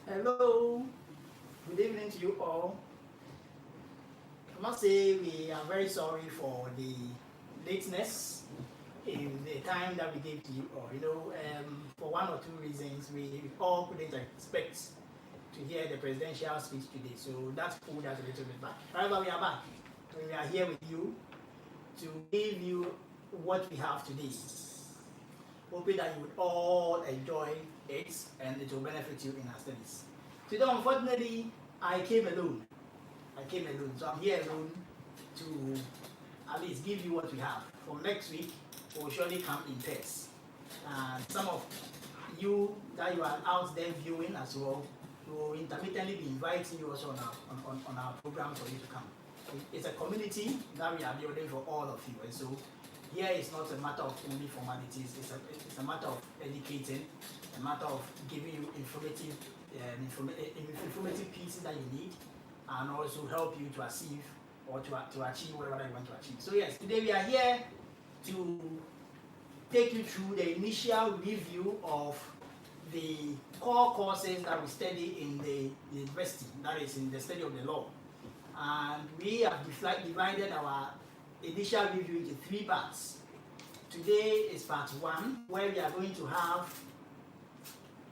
Hello, good evening to you all. I must say we are very sorry for the lateness in the time that we gave to you all. For one or two reasons, we all couldn't expect to hear the presidential speech today, so that pulled us a little bit back. However, we are back. We are here with you to give you what we have today. Hoping that you would all enjoy it and it will benefit you in our studies. Today, unfortunately, I came alone. So I'm here alone to at least give you what we have. From next week, we'll surely come in pairs. And some of you that you are out there viewing as well, we will intermittently be inviting you also on our program for you to come. It's a community that we are building for all of you, and so here is not a matter of only formalities. It's a matter of educating, a matter of giving you informative pieces that you need, and also help you to achieve or to achieve whatever you want to achieve. So yes, today we are here to take you through the initial review of the core courses that we study in the university, that is in the study of the law. And we have divided our initial review into three parts. Today is part one, where we are going to have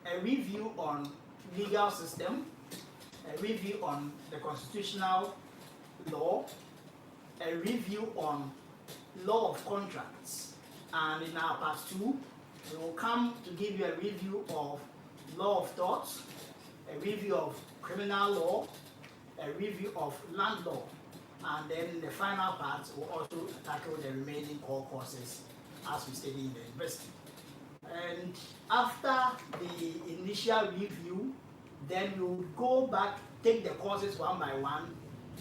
a review on legal system, a review on the constitutional law, a review on law of contracts, and in our part two, we will come to give you a review of law of torts, a review of criminal law, a review of land law, and then in the final part, we'll also tackle the remaining core courses as we study in the university. And after the initial review, then we'll go back, take the courses one by one,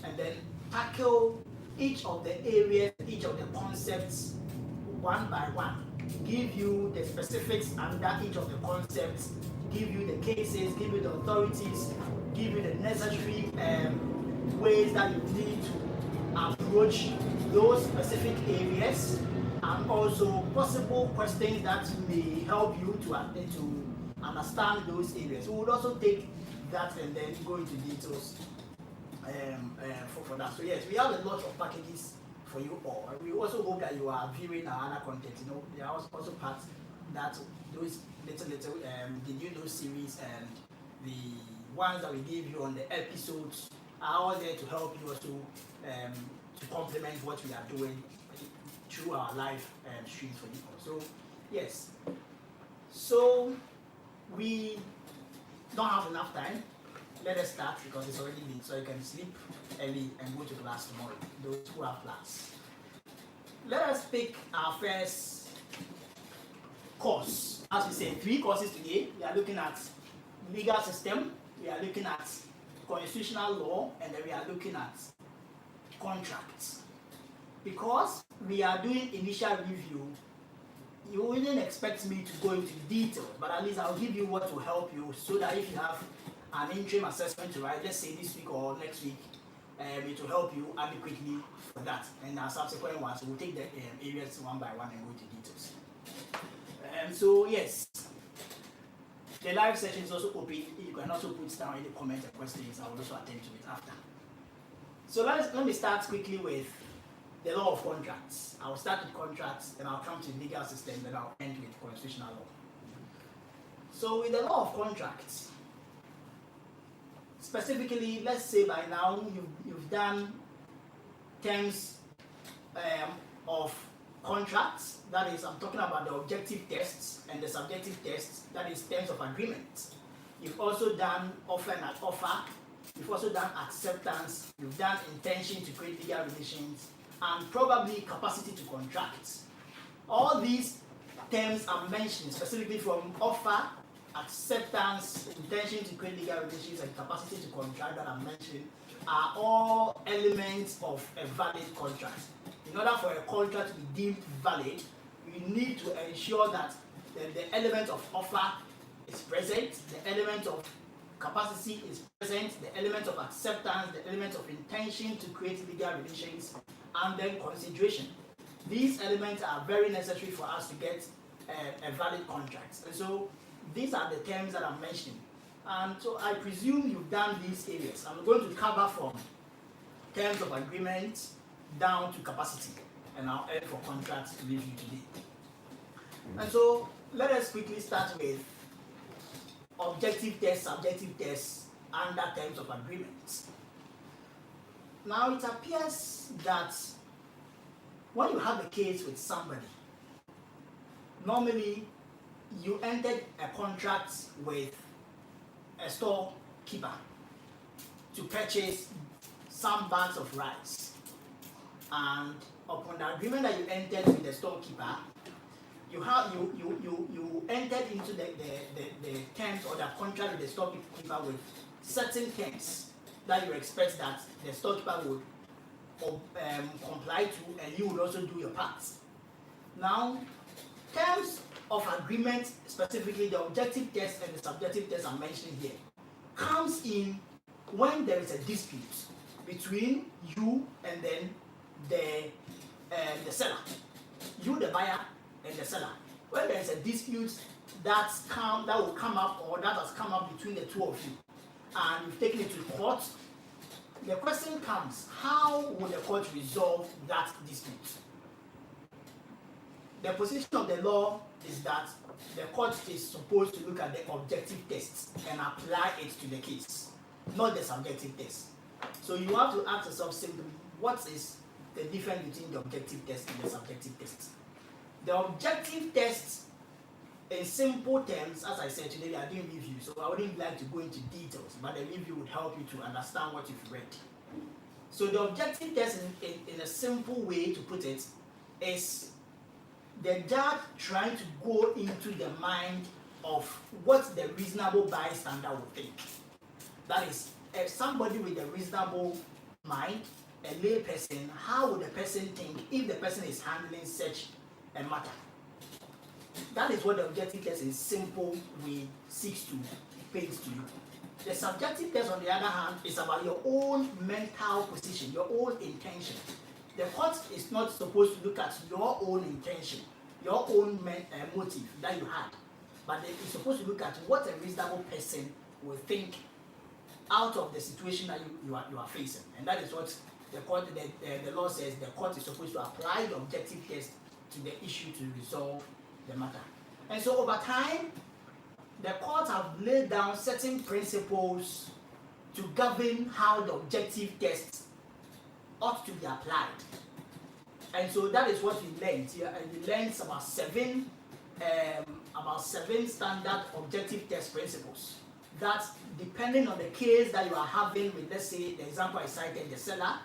and then tackle each of the areas, each of the concepts one by one. Give you the specifics under each of the concepts, give you the cases, give you the authorities, give you the necessary ways that you need to approach those specific areas, and also possible questions that may help you to understand those areas. We would also take that and then go into details for that. So yes, we have a lot of packages for you all. We also hope that you are viewing our other content. There are also parts that those little did you know series and the ones that we give you on the episodes are all there to help you also to complement what we are doing through our live streams for you all. So yes, so we don't have enough time. Let us start because it's already late, so you can sleep early and go to class tomorrow, those who have class. Let us pick our first course. As we say, three courses today. We are looking at legal system, we are looking at constitutional law, and then we are looking at contracts. Because we are doing initial review, you wouldn't expect me to go into details, but at least I'll give you what will help you so that if you have an interim assessment to write, let's say this week or next week, it will help you adequately for that. And our subsequent ones, we'll take the areas one by one and go into details. So yes, the live session is also open. You can also put down any comments and questions. I will also attend to it after. So let me start quickly with the law of contracts. I'll start with contracts, then I'll come to legal system, then I'll end with constitutional law. So with the law of contracts, specifically, let's say by now you've done terms of contracts. That is, I'm talking about the objective tests and the subjective tests. That is terms of agreement. You've also done offer and offer. You've also done acceptance. You've done intention to create legal relations, and probably capacity to contract. All these terms are mentioned specifically from offer, acceptance, intention to create legal relations, and capacity to contract that are mentioned are all elements of a valid contract. In order for a contract to be deemed valid, you need to ensure that the element of offer is present, the element of capacity is present, the element of acceptance, the element of intention to create legal relations, and then consideration. These elements are very necessary for us to get a valid contract. And so these are the terms that I'm mentioning. And so I presume you've done these areas. I'm going to cover from terms of agreement down to capacity, and I'll end for contract review today. And so let us quickly start with objective tests, subjective tests under terms of agreement. Now it appears that when you have a case with somebody, normally you entered a contract with a storekeeper to purchase some bags of rice, and upon the agreement that you entered with the storekeeper, you entered into the terms or the contract with the storekeeper with certain terms that you expect that the storekeeper would comply to, and you would also do your part. Now, terms of agreement, specifically the objective test and the subjective test I'm mentioning here, comes in when there is a dispute between you and then the seller, you the buyer and the seller. When there is a dispute that will come up, or that has come up between the two of you, and you've taken it to court, the question comes: how will the court resolve that dispute? The position of the law is that the court is supposed to look at the objective tests and apply it to the case, not the subjective test. So you have to ask yourself simply, what is the difference between the objective test and the subjective test? The objective test, in simple terms, as I said today, we are doing review, so I wouldn't like to go into details, but the review would help you to understand what you've read. So the objective test, in a simple way to put it, is the judge trying to go into the mind of what the reasonable bystander would think. That is, if somebody with a reasonable mind, a lay person, how would the person think if the person is handling such a matter? That is what the objective test in simple way seeks to paint to you. The subjective test, on the other hand, is about your own mental position, your own intention. The court is not supposed to look at your own intention, your own motive that you had, but it is supposed to look at what a reasonable person will think out of the situation that you are facing. And that is what the law says. The court is supposed to apply the objective test to the issue to resolve the matter. And so over time, the courts have laid down certain principles to govern how the objective test ought to be applied. And so that is what we learned here. And we learned about seven standard objective test principles that, depending on the case that you are having with, let's say, the example I cited, the seller,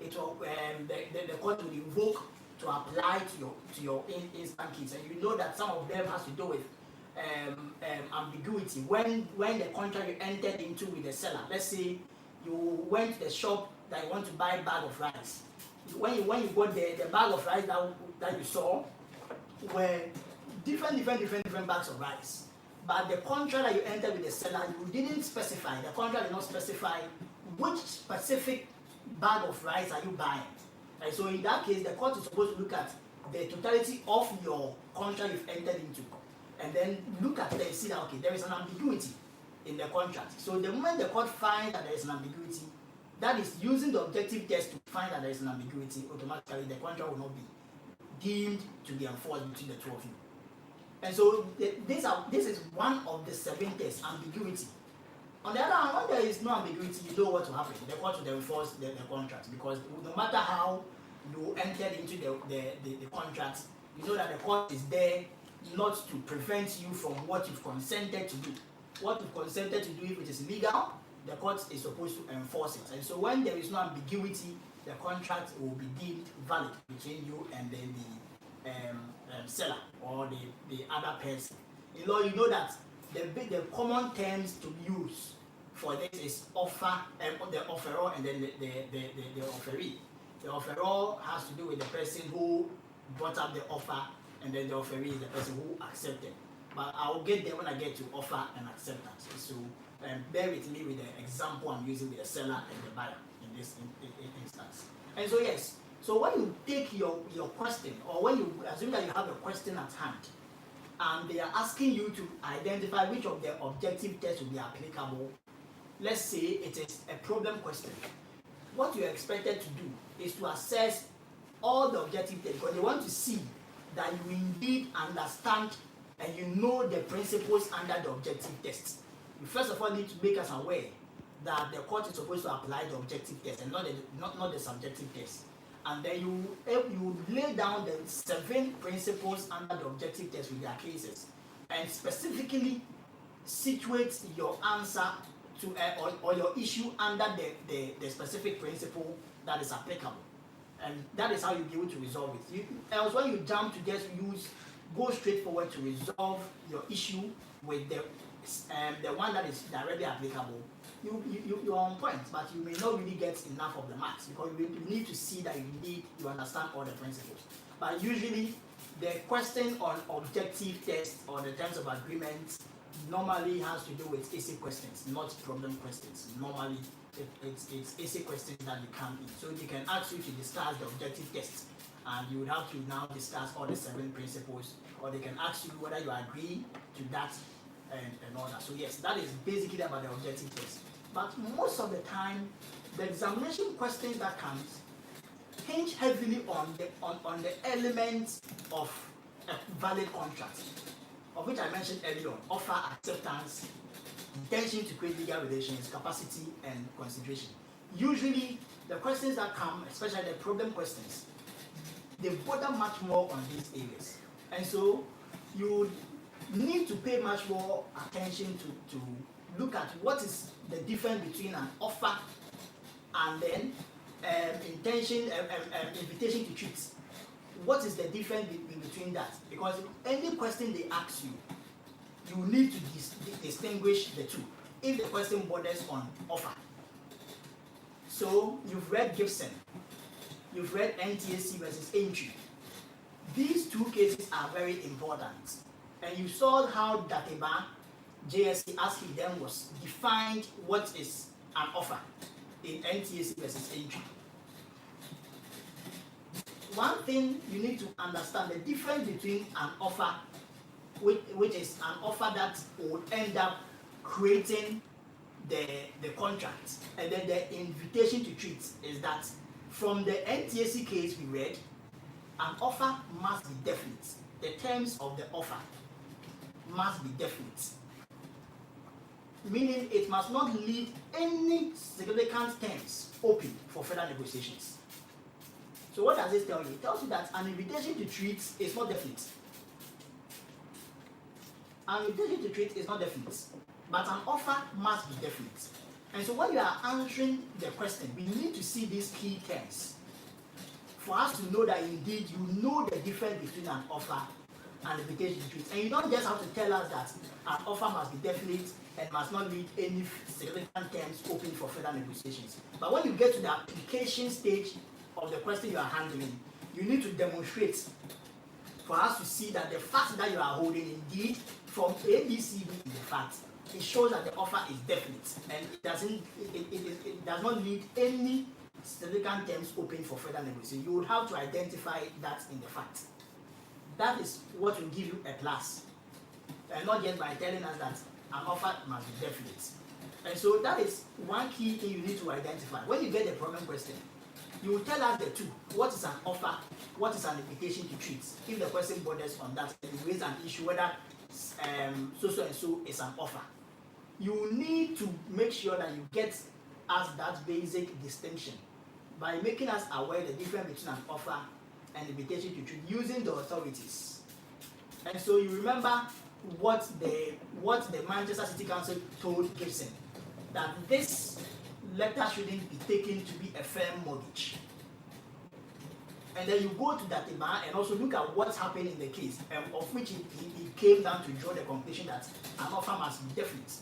it will, the court will invoke to apply to your instant case. And you know that some of them has to do with ambiguity. When the contract you entered into with the seller, let's say you went to the shop that you want to buy a bag of rice. When you got the bag of rice that you saw were different bags of rice. But the contract that you entered with the seller, you didn't specify. The contract did not specify which specific bag of rice are you buying. And so in that case, the court is supposed to look at the totality of your contract you've entered into, and then look at it and see that, okay, there is an ambiguity in the contract. So the moment the court finds that there is an ambiguity, that is using the objective test to find that there is an ambiguity, automatically the contract will not be deemed to be enforced between the two of you. And so this is one of the seven tests, ambiguity. On the other hand, when there is no ambiguity, you know what will happen. The court will enforce the contract, because no matter how you entered into the contract, you know that the court is there not to prevent you from what you've consented to do. What you've consented to do, if it is legal, the court is supposed to enforce it. And so when there is no ambiguity, the contract will be deemed valid between you and then the seller or the other person. You know that the common terms to use for this is offer, the offeror, and then the offeree. The offeror has to do with the person who brought up the offer, and then the offeree is the person who accepted. But I will get there when I get to offer and acceptance. So bear with me with the example I'm using with the seller and the buyer in this instance. And so yes, so when you take your question, or when you assume that you have a question at hand, and they are asking you to identify which of the objective tests will be applicable. Let's say it is a problem question. What you're expected to do is to assess all the objective tests, because they want to see that you indeed understand and you know the principles under the objective test. You first of all need to make us aware that the court is supposed to apply the objective test and not the subjective test. And then you lay down the 7 principles under the objective test with their cases, and specifically situate your answer to or your issue under the specific principle that is applicable. And that is how you'll be able to resolve it. Else when you jump to just go straight forward to resolve your issue with the one that is directly applicable, you're on point, but you may not really get enough of the marks, because you need to see that you understand all the principles. But usually the question on objective test or the terms of agreement normally has to do with essay questions, not problem questions. Normally it's essay questions that you come in. So they can ask you to discuss the objective test, and you would have to now discuss all the 7 principles, or they can ask you whether you agree to that and all that. So yes, that is basically about the objective test. But most of the time, the examination questions that comes hinge heavily on the elements of a valid contract, of which I mentioned earlier on: offer, acceptance, intention to create legal relations, capacity, and consideration. Usually, the questions that come, especially the problem questions, they bother much more on these areas. And so, you need to pay much more attention to look at what is the difference between an offer and then invitation to treat. What is the difference between that? Because any question they ask you, you need to distinguish the two if the question borders on offer. So you've read Gibson, you've read NTSC versus entry. These 2 cases are very important. And you saw how Dateba JSC, as he then was, defined what is an offer in NTSC versus entry. One thing you need to understand, the difference between an offer, which is an offer that would end up creating the contract, and then the invitation to treat, is that from the NTSC case we read, an offer must be definite. The terms of the offer must be definite, meaning it must not leave any significant terms open for further negotiations. So what does it tell you? It tells you that an invitation to treat is not definite. An invitation to treat is not definite, but an offer must be definite. And so when you are answering the question, we need to see these key terms for us to know that indeed you know the difference between an offer and invitation to treat. And you don't just have to tell us that an offer must be definite and must not leave any significant terms open for further negotiations. But when you get to the application stage of the question you are handling, you need to demonstrate for us to see that the fact that you are holding, indeed, from A, B, C, D in the fact, it shows that the offer is definite and it does not leave any significant terms open for further negotiation. You would have to identify that in the fact. That is what will give you a plus, and not just by telling us that an offer must be definite. And so that is one key thing you need to identify. When you get the problem question, you will tell us the two. What is an offer? What is an invitation to treat? If the question borders on that, you raise an issue whether so and so is an offer. You need to make sure that you get us that basic distinction by making us aware the difference between an offer and invitation to treat using the authorities. And so you remember what the Manchester City Council told Gibson, that this letter shouldn't be taken to be a firm mortgage. And then you go to that demand and also look at what's happened in the case, of which he came down to draw the conclusion that an offer must be definite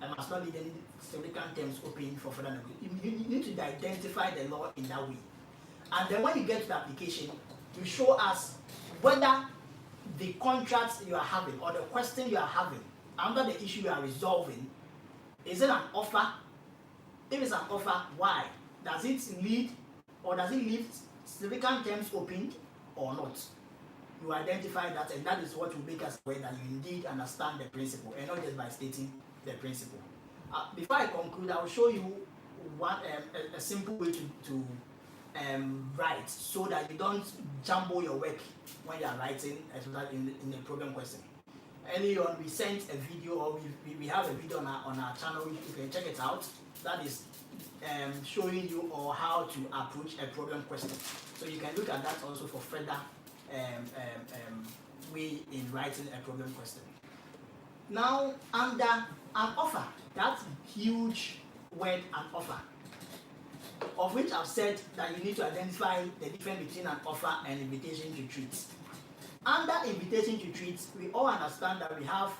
and must not leave any significant terms open for further negotiation. You need to identify the law in that way. And then when you get to the application, you show us whether the contract you are having or the question you are having under the issue you are resolving, is it an offer? If it's an offer, why? Does it lead or does it leave significant terms open or not? you identify that, and that is what will make us aware that you indeed understand the principle, and not just by stating the principle. Before I conclude, I will show you a simple way to write, so that you don't jumble your work when you are writing, especially in the problem question. Earlier on, we sent a video, or we have a video on our channel. You can check it out. That is showing you or how to approach a problem question. So you can look at that also for further way in writing a problem question. Now, under an offer, that's huge word, an offer, of which I've said that you need to identify the difference between an offer and invitation to treat. Under invitation to treat, we all understand that we have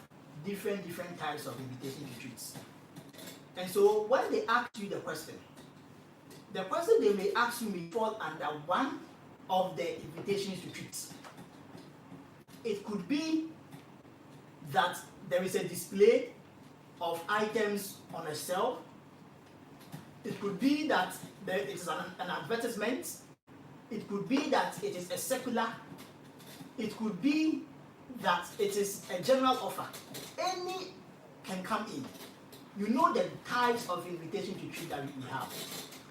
different types of invitation to treat. And so when they ask you the question they may ask you may fall under one of the invitations to treat. It could be that there is a display of items on a shelf. It could be that it is an advertisement. It could be that it is a circular. It could be that it is a general offer. Any can come in. You know the types of invitation to treat that we have.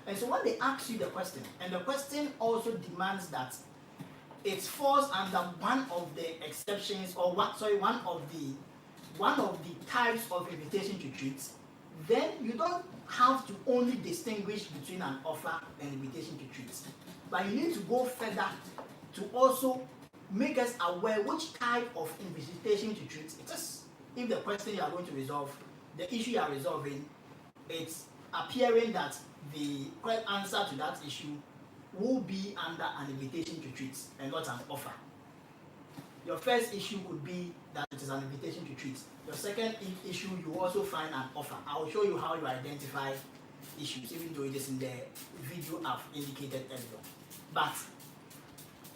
And so when they ask you the question, and the question also demands that it falls under one of the exceptions, or one of the types of invitation to treat, then you don't have to only distinguish between an offer and invitation to treat, but you need to go further to also make us aware which type of invitation to treat it is. If the question you are going to resolve, the issue you are resolving, it's appearing that the correct answer to that issue will be under an invitation to treat and not an offer. Your first issue could be that it is an invitation to treat. Your second issue, you also find an offer. I will show you how you identify issues, even though it is in the video I've indicated earlier. But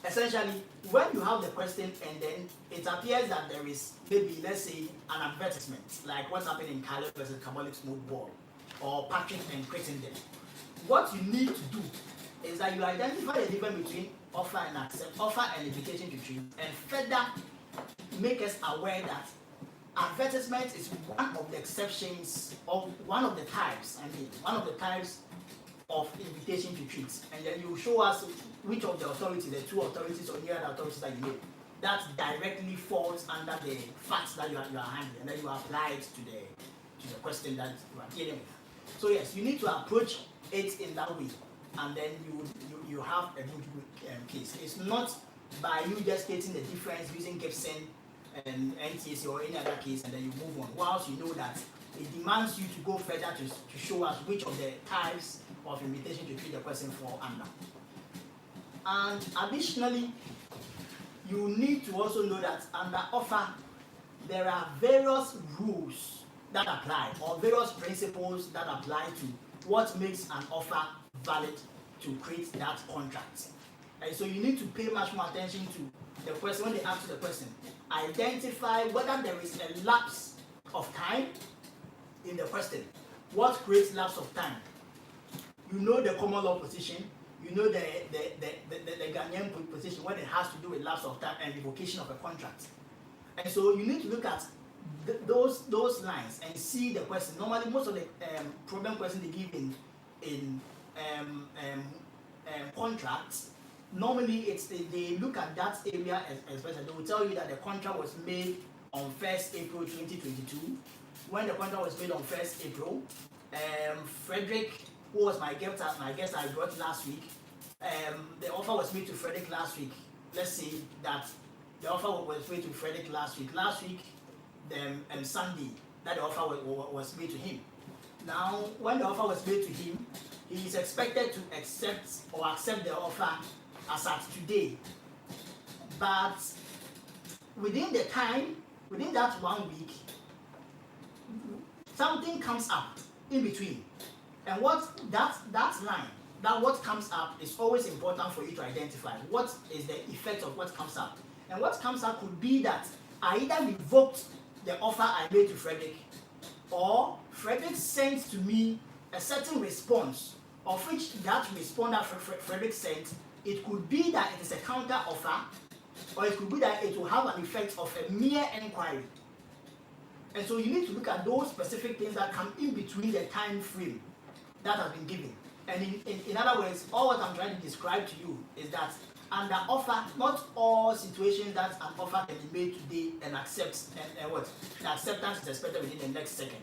essentially, when you have the question and then it appears that there is maybe, let's say, an advertisement, like what's happening in Caleb versus Catholic Smooth Ball, or Patrick and Crittenden, what you need to do is that you identify the difference between offer and invitation to treat, and further make us aware that advertisement is one of the exceptions, or one of the types of invitation to treat. And then you show us which of the authorities, the two authorities or any other authorities that you name, that directly falls under the facts that you are handling, and then you apply it to the question that you are dealing with. So yes, you need to approach it in that way, and then you have a good case. It's not by you just stating the difference using Gibson and NTSA or any other case, and then you move on, whilst you know that it demands you to go further to show us which of the types of invitation to treat the person fall under. And additionally, you need to also know that under offer, there are various rules that apply, or various principles that apply to what makes an offer valid to create that contract. And so you need to pay much more attention to the question. When they ask you the question, identify whether there is a lapse of time in the question. What creates lapse of time? You know the common law position, you know the Ghanaian position when it has to do with lapse of time and revocation of a contract. And so you need to look at those lines and see the question. Normally, most of the problem questions they give in contracts, normally they look at that area especially. They will tell you that the contract was made on 1st April 2022. When the contract was made on 1st April, Frederick, who was my guest I brought last week, the offer was made to Frederick last week. Let's say that the offer was made to Frederick last week. Last week, Sunday, that the offer was made to him. Now, when the offer was made to him, he is expected to accept the offer as at today. But within that 1 week, something comes up in between. And what comes up is always important for you to identify. What is the effect of what comes up? And what comes up could be that I either revoked the offer I made to Frederick, or Frederick sent to me a certain response, of which that response that Frederick sent, it could be that it is a counter offer, or it could be that it will have an effect of a mere inquiry. And so you need to look at those specific things that come in between the time frame that has been given. And in other words, all what I'm trying to describe to you is that under offer, not all situations that an offer can be made today and the acceptance is expected within the next second.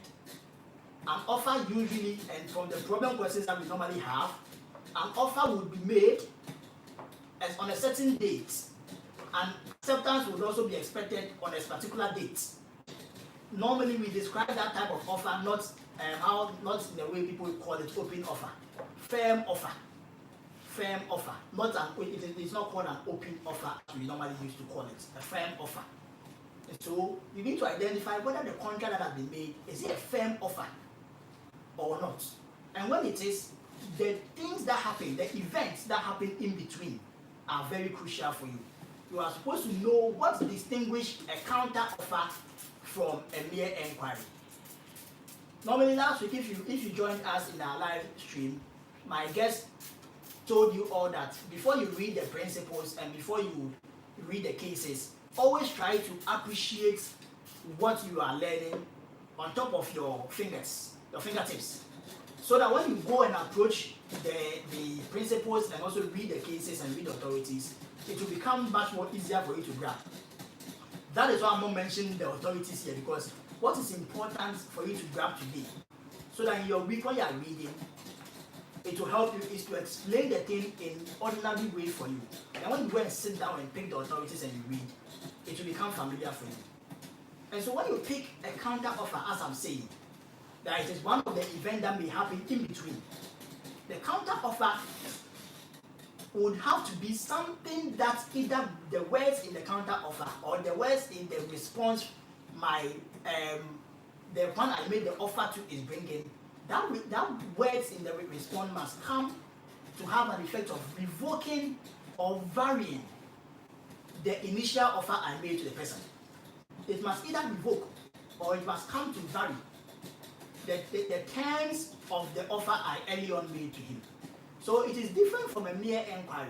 An offer usually, and from the problem questions that we normally have, an offer would be made as on a certain date, and acceptance would also be expected on a particular date. Normally, we describe that type of offer not in the way people call it open offer, firm offer. Firm offer, it's not called an open offer as we normally used to call it, a firm offer. And so you need to identify whether the contract that has been made is it a firm offer or not. And when it is, the things that happen, the events that happen in between are very crucial for you. You are supposed to know what distinguishes a counter offer from a mere inquiry. Normally last week, if you joined us in our live stream, my guest told you all that before you read the principles and before you read the cases, always try to appreciate what you are learning on top of your fingertips, so that when you go and approach the principles and also read the cases and read the authorities, it will become much more easier for you to grab. That is why I'm not mentioning the authorities here, because what is important for you to grab today, so that in your week when you are reading, it will help you is to explain the thing in ordinary way for you. And when you go and sit down and pick the authorities and you read, it will become familiar for you. And so when you pick a counter offer, as I'm saying, that it is one of the events that may happen in between, the counter offer would have to be something that either the words in the counter offer or the words in the response the one I made the offer to is bringing, that words in the response must come to have an effect of revoking or varying the initial offer I made to the person. It must either revoke or it must come to vary the terms of the offer I early on made to him. So it is different from a mere inquiry.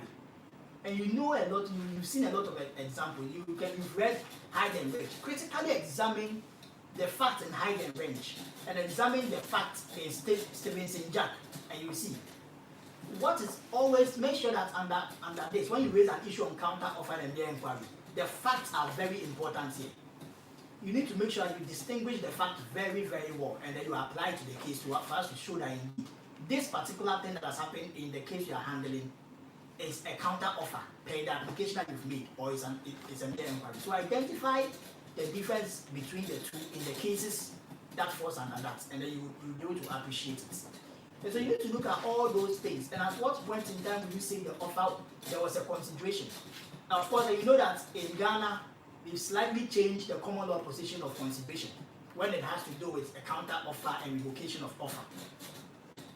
And you know a lot, you've seen a lot of examples. You've read hide and range. Critically examine the fact in hide and range, and examine the fact in Stevenson Jack, and you will see. What is always, make sure that under this, when you raise an issue on counter offer and mere inquiry, the facts are very important here. You need to make sure you distinguish the fact very, very well, and then you apply it to the case for us to show that indeed this particular thing that has happened in the case you are handling is a counter offer per the application that you've made, or it's a mere inquiry. So identify the difference between the two in the cases that falls under that, and then you'll be able to appreciate it. And so you need to look at all those things. And at what point in time will you say the offer, there was a consideration? Now, of course, you know that in Ghana, they've slightly changed the common law position of consideration when it has to do with a counter offer and revocation of offer.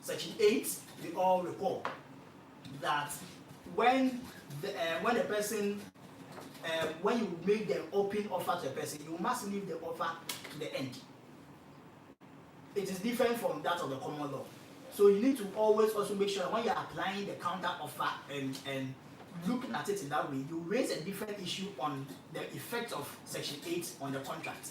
Section 8, we all recall that when a person, when you make the open offer to a person, you must leave the offer to the end. It is different from that of the common law. So you need to always also make sure that when you're applying the counter offer and looking at it in that way, you raise a different issue on the effect of Section 8 on the contract.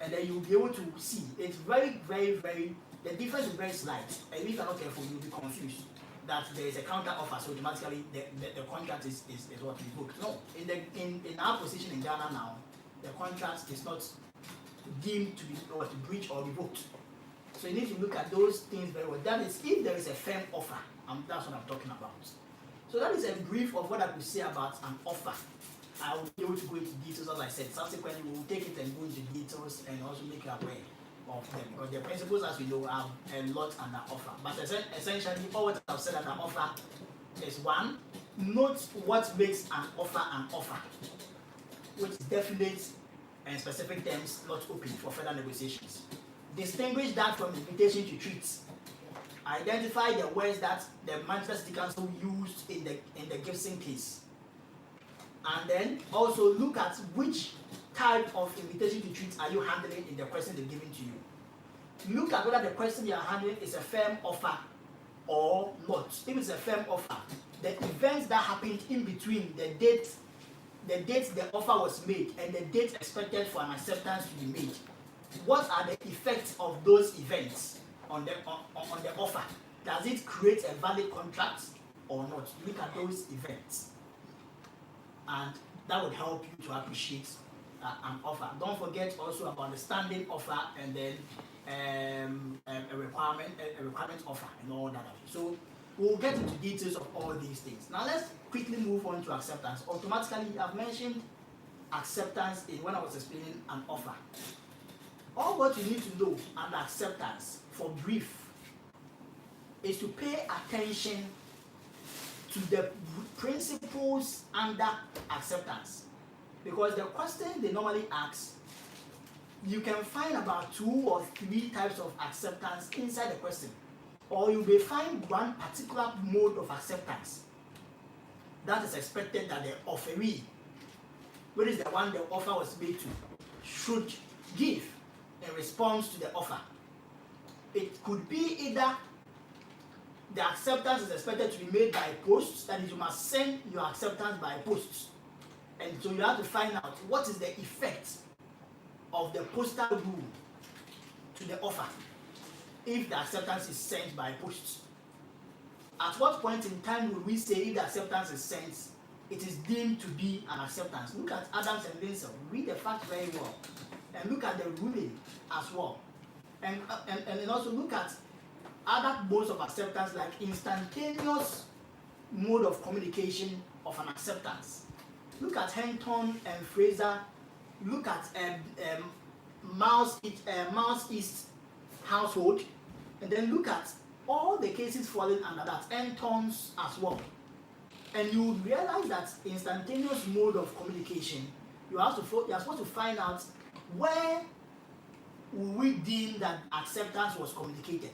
And then you'll be able to see it's very, very, very, the difference is very slight. And if you're not careful, you'll be confused that there is a counter offer, so automatically the contract is what revoked. No, in our position in Ghana now, the contract is not deemed to be to breach or revoked. So you need to look at those things very well. That is, if there is a firm offer, that's what I'm talking about. So that is a brief of what I could say about an offer. I will be able to go into details, as I said. Subsequently, we will take it and go into details and also make you aware of them, because the principles, as we know, have a lot under offer. But essentially, all what I've said under offer is one, note what makes an offer, which is definite and specific terms not open for further negotiations. Distinguish that from invitation to treat. Identify the words that the Manchester City Council used in the Gibson case. And then also look at which type of invitation to treat are you handling in the question they're giving to you. Look at whether the question you are handling is a firm offer or not. If it's a firm offer, the events that happened in between the date the date the offer was made and the date expected for an acceptance to be made, what are the effects of those events on the offer? Does it create a valid contract or not? Look at those events, and that would help you to appreciate an offer. Don't forget also about the standing offer and then a requirement offer and all that. So we'll get into details of all these things. Now let's quickly move on to acceptance. Automatically, I've mentioned acceptance when I was explaining an offer. All what you need to know under acceptance, for brief, is to pay attention to the principles under acceptance. Because the question they normally ask, you can find about 2 or 3 types of acceptance inside the question. Or you may find one particular mode of acceptance that is expected that the offeree, which is the one the offer was made to, should give in response to the offer. It could be either the acceptance is expected to be made by post, that is, you must send your acceptance by post. And so you have to find out what is the effect of the postal rule to the offer if the acceptance is sent by post. At what point in time will we say if the acceptance is sent, it is deemed to be an acceptance? Look at Adams and Linsell. Read the fact very well. And look at the ruling as well. And also look at other modes of acceptance, like instantaneous mode of communication of an acceptance. Look at Henton and Fraser. Look at Miles East household, and then look at all the cases falling under that, Enton's as well. And you would realize that instantaneous mode of communication, you are supposed to find out where we deem that acceptance was communicated.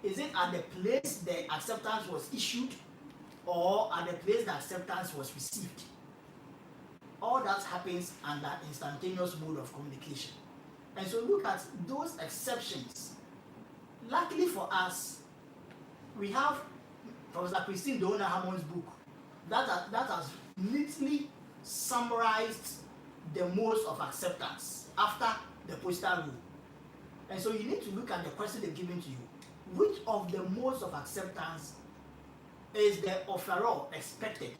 Is it at the place the acceptance was issued, or at the place the acceptance was received? All that happens under instantaneous mode of communication. And so look at those exceptions. Luckily for us, we have Professor Christine Dona Hammond's book that has neatly summarized the modes of acceptance after the postal rule. And so you need to look at the question they've given to you. Which of the modes of acceptance is the offeror expected?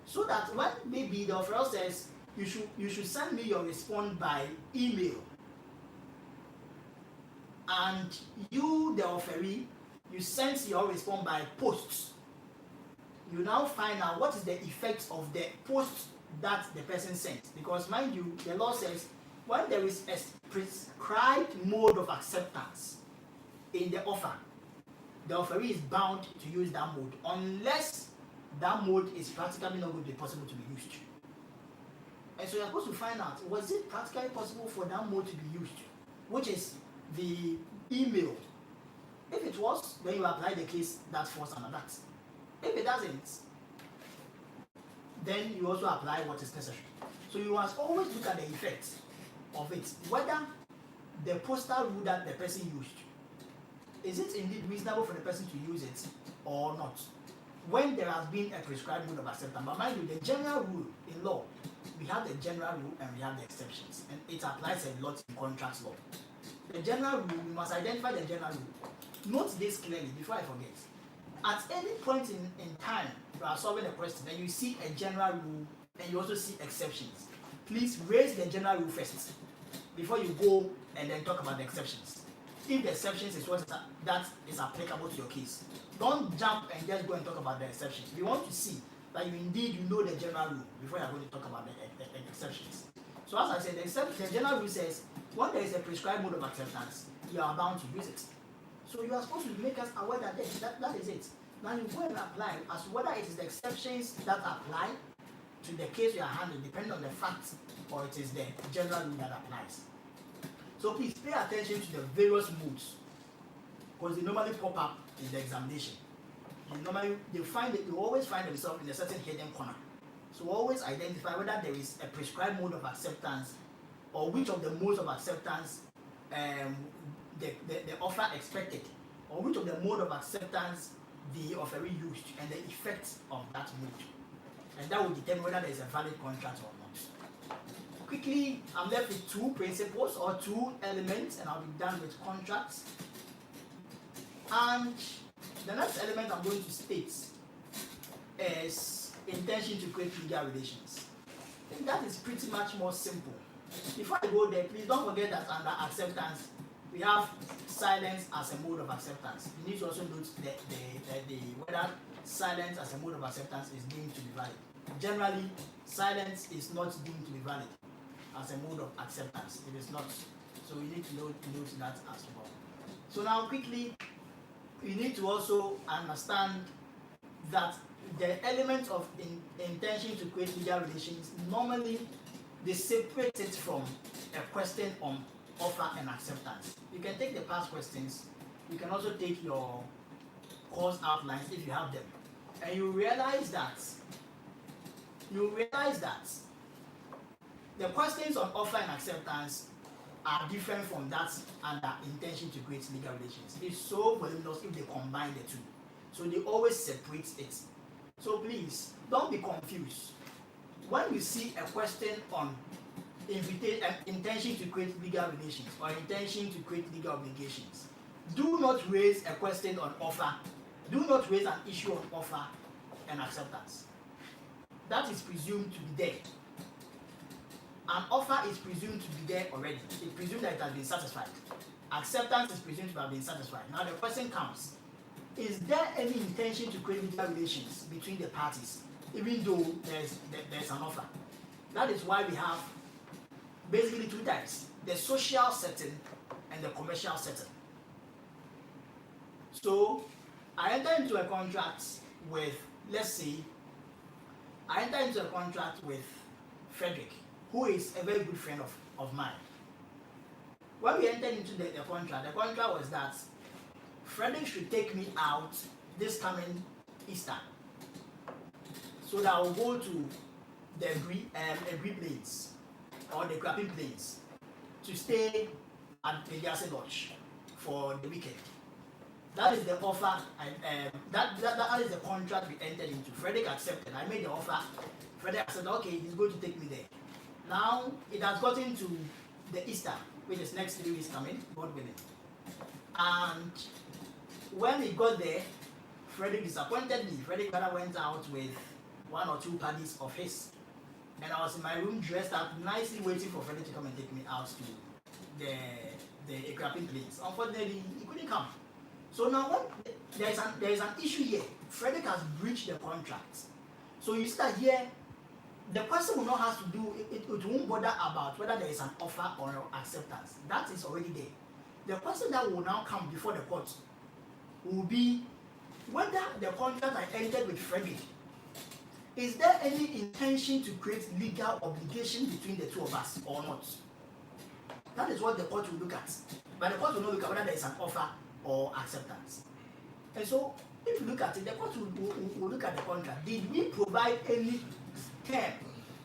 So that when maybe the offeror says, you should send me your response by email, and you, the offeree, you send your response by post, you now find out what is the effect of the post that the person sent. Because mind you, the law says when there is a prescribed mode of acceptance in the offer, the offeree is bound to use that mode unless that mode is practically not going to be possible to be used. And so you're supposed to find out, was it practically possible for that mode to be used, which is the email. If it was, then you apply the case that falls under that. If it doesn't, then you also apply what is necessary. So you must always look at the effects of it, whether the postal rule that the person used, is it indeed reasonable for the person to use it or not, when there has been a prescribed mode of acceptance. But mind you, the general rule in law, we have the general rule and we have the exceptions, and it applies a lot in contracts law. The general rule, we must identify the general rule. Note this clearly before I forget. At any point in time you are solving a question and you see a general rule and you also see exceptions, please raise the general rule first before you go and then talk about the exceptions. If the exceptions is what that is applicable to your case, don't jump and just go and talk about the exceptions. We want to see that you know the general rule before you are going to talk about the exceptions. So as I said, the general rule says when there is a prescribed mode of acceptance, you are bound to use it. So you are supposed to make us aware that that is it. Now you go and apply as to whether it is the exceptions that apply to the case you are handling, depending on the facts, or it is the general rule that applies. So please pay attention to the various modes, because they normally pop up in the examination. You always find themselves in a certain hidden corner. So always identify whether there is a prescribed mode of acceptance, or which of the modes of acceptance the offer expected, or which of the mode of acceptance the offeree used, and the effects of that mode. and that will determine whether there is a valid contract or not. Quickly, I'm left with two principles or two elements, and I'll be done with contracts. And the next element I'm going to state is intention to create legal relations. I think that is pretty much more simple. Before I go there, please don't forget that under acceptance, we have silence as a mode of acceptance. You need to also note whether silence as a mode of acceptance is deemed to be valid. Generally, silence is not deemed to be valid as a mode of acceptance. It is not. So you need to note that as well. So now quickly, you need to also understand that the element of intention to create legal relations, normally they separate it from a question on offer and acceptance. You can take the past questions, you can also take your course outlines if you have them, and you realize that the questions on offer and acceptance are different from that under intention to create legal relations. It's so voluminous if they combine the two. So they always separate it. So please, don't be confused. When you see a question on intention to create legal relations or intention to create legal obligations, do not raise a question on offer. Do not raise an issue on offer and acceptance. That is presumed to be there. An offer is presumed to be there already. It's presumed that it has been satisfied. Acceptance is presumed to have been satisfied. Now the question comes, is there any intention to create legal relations between the parties, even though there's an offer? That is why we have basically two types, the social setting and the commercial setting. So I enter into a contract with, let's say, I enter into a contract with Frederick, who is a very good friend of mine. When we entered into the contract was that Frederick should take me out this coming Easter, so that I will go to the Ebri Plains or the Crapping Plains to stay at the Yase Lodge for the weekend. That is the offer, and that is the contract we entered into. Frederick accepted. I made the offer. Frederick said, okay, he's going to take me there. Now it has gotten to the Easter, which is next 3 weeks coming, God willing. And when he got there, Frederick disappointed me. Frederick rather went out with one or two parties of his. And I was in my room dressed up, nicely waiting for Frederick to come and take me out to the Ekrapping Plains. Unfortunately, he couldn't come. So now when there is an issue here, Frederick has breached the contract. So you start here, the person will not have to do, it won't bother about whether there is an offer or acceptance. That is already there. The question that will now come before the court will be whether the contract I entered with Frederick, is there any intention to create legal obligation between the two of us or not? That is what the court will look at. But the court will not look at whether there is an offer or acceptance. And so, if you look at it, the court will look at the contract. Did we provide any term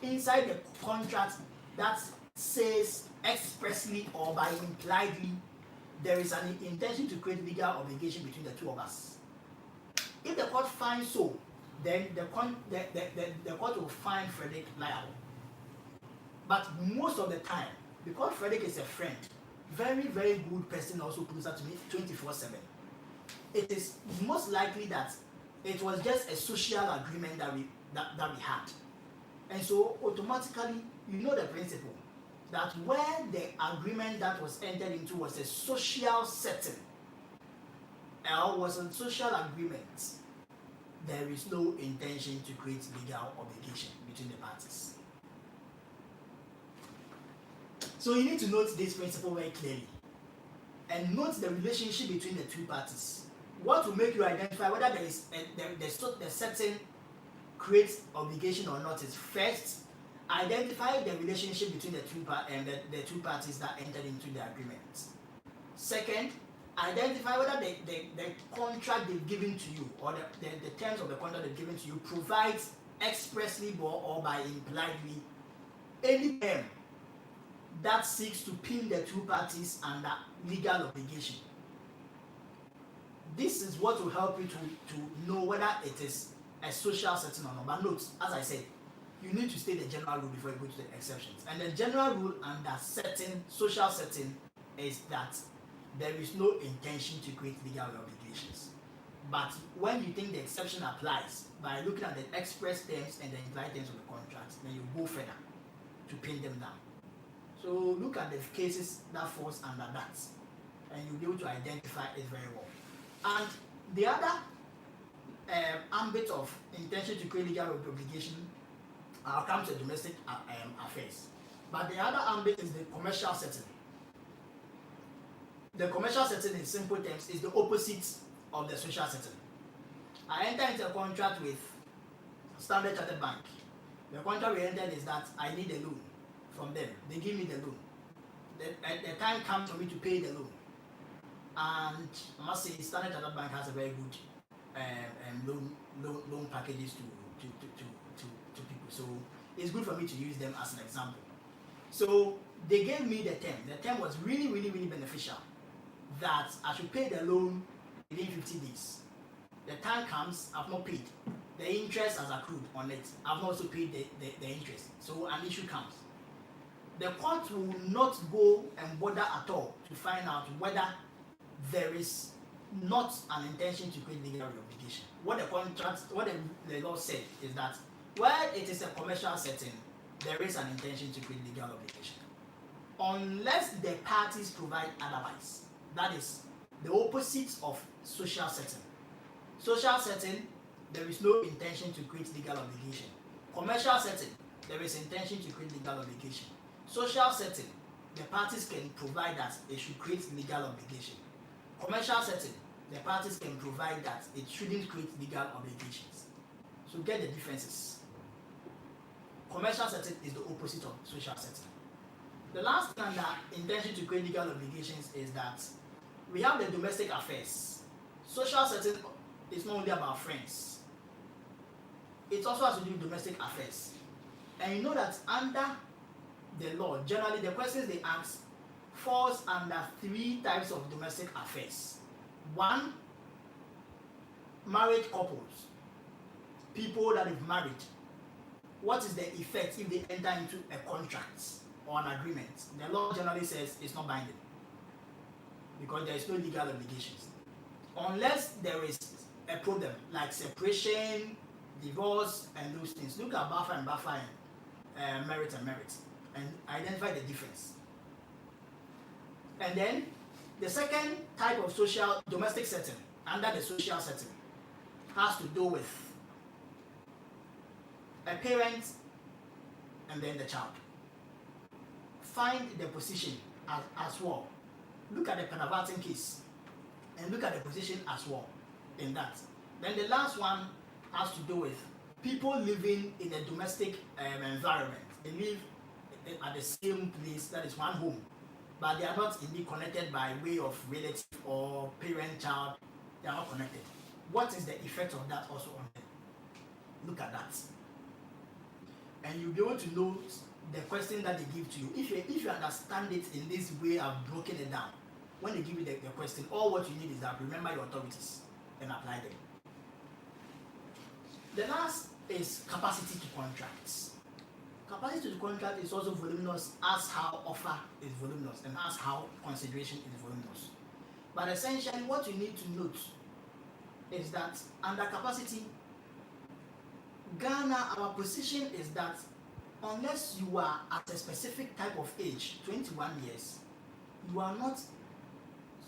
inside the contract that says expressly or by impliedly there is an intention to create legal obligation between the two of us? If the court finds so, then the court will find Frederick liable. But most of the time, because Frederick is a friend, very, very good person, also closer to me 24/7, it is most likely that it was just a social agreement that we had. And so automatically, you know the principle that where the agreement that was entered into was a social setting or was a social agreement, there is no intention to create legal obligation between the parties. So you need to note this principle very clearly and note the relationship between the two parties. What will make you identify whether there is the setting creates obligation or not is first, identify the relationship between the two parties that entered into the agreement. Second, identify whether the contract they've given to you or the terms of the contract they've given to you provides expressly or by impliedly any term that seeks to pin the two parties under legal obligation. This is what will help you to know whether it is a social setting or not. But note, as I said, you need to state the general rule before you go to the exceptions. And the general rule under social setting is that there is no intention to create legal obligations. But when you think the exception applies, by looking at the express terms and the implied terms of the contract, then you go further to pin them down. So look at the cases that falls under that, and you'll be able to identify it very well. And the other ambit of intention to create legal obligation, I'll come to domestic affairs. But the other ambit is the commercial setting. The commercial setting, in simple terms, is the opposite of the social setting. I enter into a contract with Standard Chartered Bank. The contract we entered is that I need a loan from them. They give me the loan. The time comes for me to pay the loan. And I must say, Standard Chartered Bank has a very good loan packages to people. So it's good for me to use them as an example. So they gave me the term. The term was really, really, really beneficial. That I should pay the loan within 50 days. The time comes, I've not paid. The interest has accrued on it. I've not also paid the interest. So an issue comes. The court will not go and bother at all to find out whether there is not an intention to create legal obligation. What the law said is that where it is a commercial setting, there is an intention to create legal obligation. Unless the parties provide otherwise. That is the opposite of social setting. Social setting, there is no intention to create legal obligation. Commercial setting, there is intention to create legal obligation. Social setting, the parties can provide that it should create legal obligation. Commercial setting, the parties can provide that it shouldn't create legal obligations. So get the differences. Commercial setting is the opposite of social setting. The last thing under intention to create legal obligations is that we have the domestic affairs. Social setting is not only about friends. It also has to do with domestic affairs. And you know that under the law, generally the questions they ask falls under 3 types of domestic affairs. 1, married couples, people that have married. What is the effect if they enter into a contract or an agreement? The law generally says it's not binding because there is no legal obligations. Unless there is a problem like separation, divorce, and those things. Look at buffer and buffer and merit and identify the difference. And then the second type of domestic setting under the social setting has to do with a parent and then the child. Find the position as well. Look at the Panavatin case and look at the position as well in that. Then the last one has to do with people living in a domestic environment. They live at the same place, that is one home, but they are not indeed connected by way of relative or parent-child. They are not connected. What is the effect of that also on them? Look at that. And you'll be able to know the question that they give to you. If you understand it in this way, I've broken it down. When they give you the question, all what you need is that remember your authorities and apply them. The last is capacity to contracts. Capacity to contract is also voluminous as how offer is voluminous and as how consideration is voluminous. But essentially what you need to note is that under capacity, Ghana, our position is that unless you are at a specific type of age, 21 years, you are not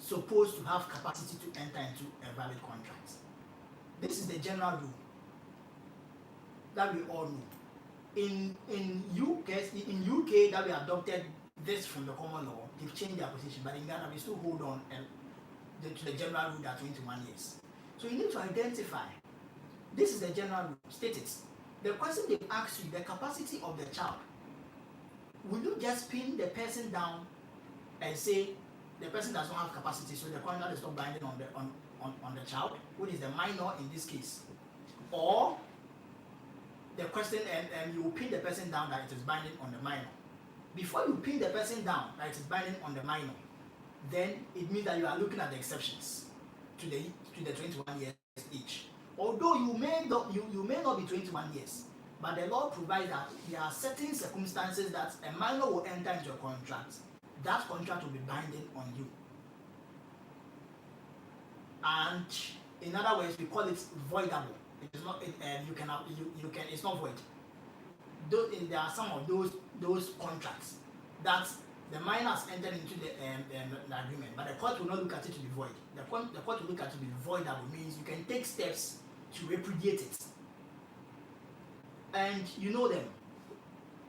supposed to have capacity to enter into a valid contract. This is the general rule that we all know. In UK that we adopted this from the common law, they've changed their position, but in Ghana we still hold on to the general rule that 21 years. So you need to identify, this is the general rule, state it. The question they ask you, the capacity of the child, will you just pin the person down and say the person does not have capacity, so the contract is not binding on the child, which is the minor in this case? Or the question, and you will pin the person down that it is binding on the minor. Before you pin the person down that it is binding on the minor, then it means that you are looking at the exceptions to the 21 years age. Although you may not be 21 years, but the law provides that there are certain circumstances that a minor will enter into a contract. That contract will be binding on you. And in other words, we call it voidable. It is not. It's not void. There are some of those contracts that the minor has entered into the agreement, but the court will not look at it to be void. The court will look at it to be voidable, means you can take steps to repudiate it. And you know them.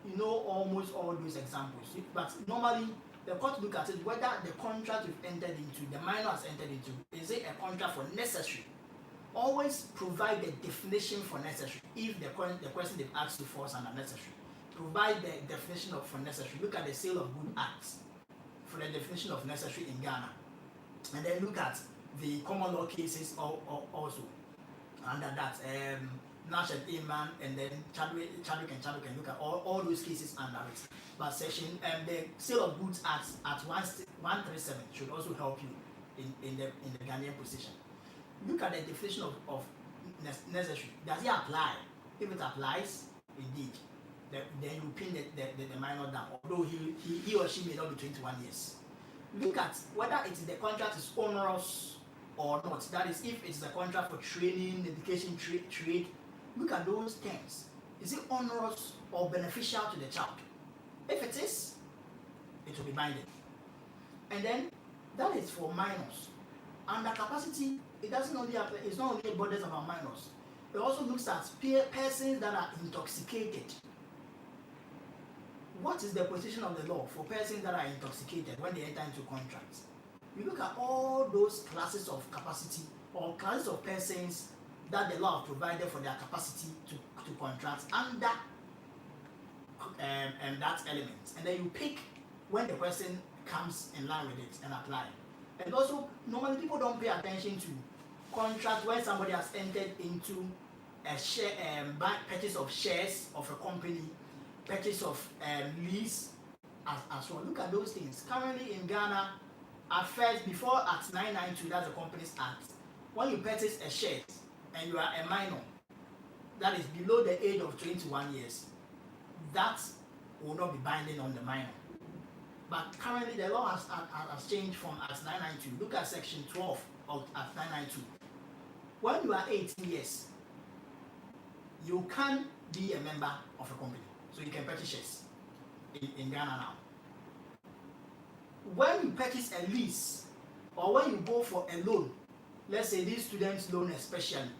You know almost all those examples. But normally, the court look at it whether the contract you've entered into, the minor has entered into, is it a contract for necessary? Always provide the definition for necessary. If the question they've asked you falls under necessary, provide the definition of for necessary. Look at the Sale of Good Acts for the definition of necessary in Ghana, and then look at the common law cases also under that. Nash and Aman, and then Chadwick and look at all those cases under it. But section the Sale of Goods Acts at 137 should also help you in the Ghanaian position. Look at the definition of necessary. Does it apply? If it applies, indeed, then you pin the minor down, although he or she may not be 21 years. Look at whether the contract is onerous or not. That is, if it's a contract for training, education, trade. Look at those terms. Is it onerous or beneficial to the child? If it is, it will be binding. And then that is for minors. Under capacity, it doesn't only apply, it's not only borders about minors. It also looks at persons that are intoxicated. What is the position of the law for persons that are intoxicated when they enter into contracts? You look at all those classes of capacity or classes of persons that the law provided for their capacity to contract under that element, and then you pick when the person comes in line with it and apply. And also, normally people don't pay attention to contract when somebody has entered into a share purchase of shares of a company, purchase of lease, as well. Look at those things. Currently in Ghana, at first, before Act 992, that's the Companies Act, when you purchase a share and you are a minor, that is below the age of 21 years, that will not be binding on the minor. But currently the law has changed from Act 992. Look at section 12 of Act 992. When you are 18 years, you can be a member of a company. So you can purchase shares in Ghana now. When you purchase a lease, or when you go for a loan, let's say this student's loan especially,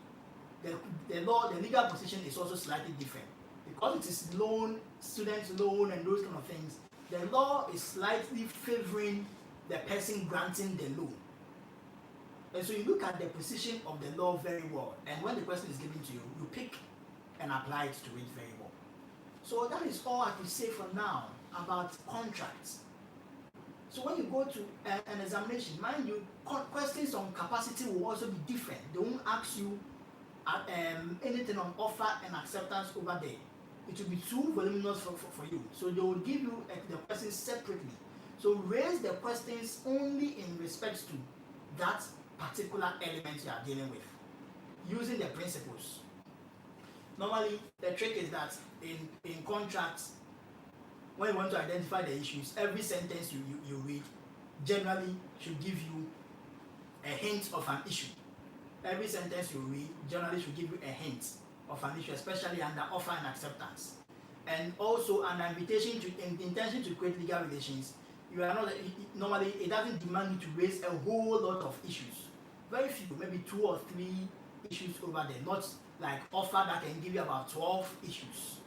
the legal position is also slightly different. Because it is loan, student's loan and those kind of things, the law is slightly favoring the person granting the loan. And so you look at the position of the law very well, and when the question is given to you, you pick and apply it to it very well. So that is all I can say for now about contracts. So when you go to an examination, mind you, questions on capacity will also be different. They won't ask you anything on offer and acceptance over there. It will be too voluminous for you. So they will give you the questions separately. So raise the questions only in respect to that particular element you are dealing with, using the principles. Normally, the trick is that in contracts, when you want to identify the issues, every sentence you read generally should give you a hint of an issue. Every sentence you read generally should give you a hint of an issue, especially under offer and acceptance. And also an invitation to intention to create legal relations. You are not normally, it doesn't demand you to raise a whole lot of issues. Very few, maybe 2 or 3 issues over there, not like offer that can give you about 12 issues.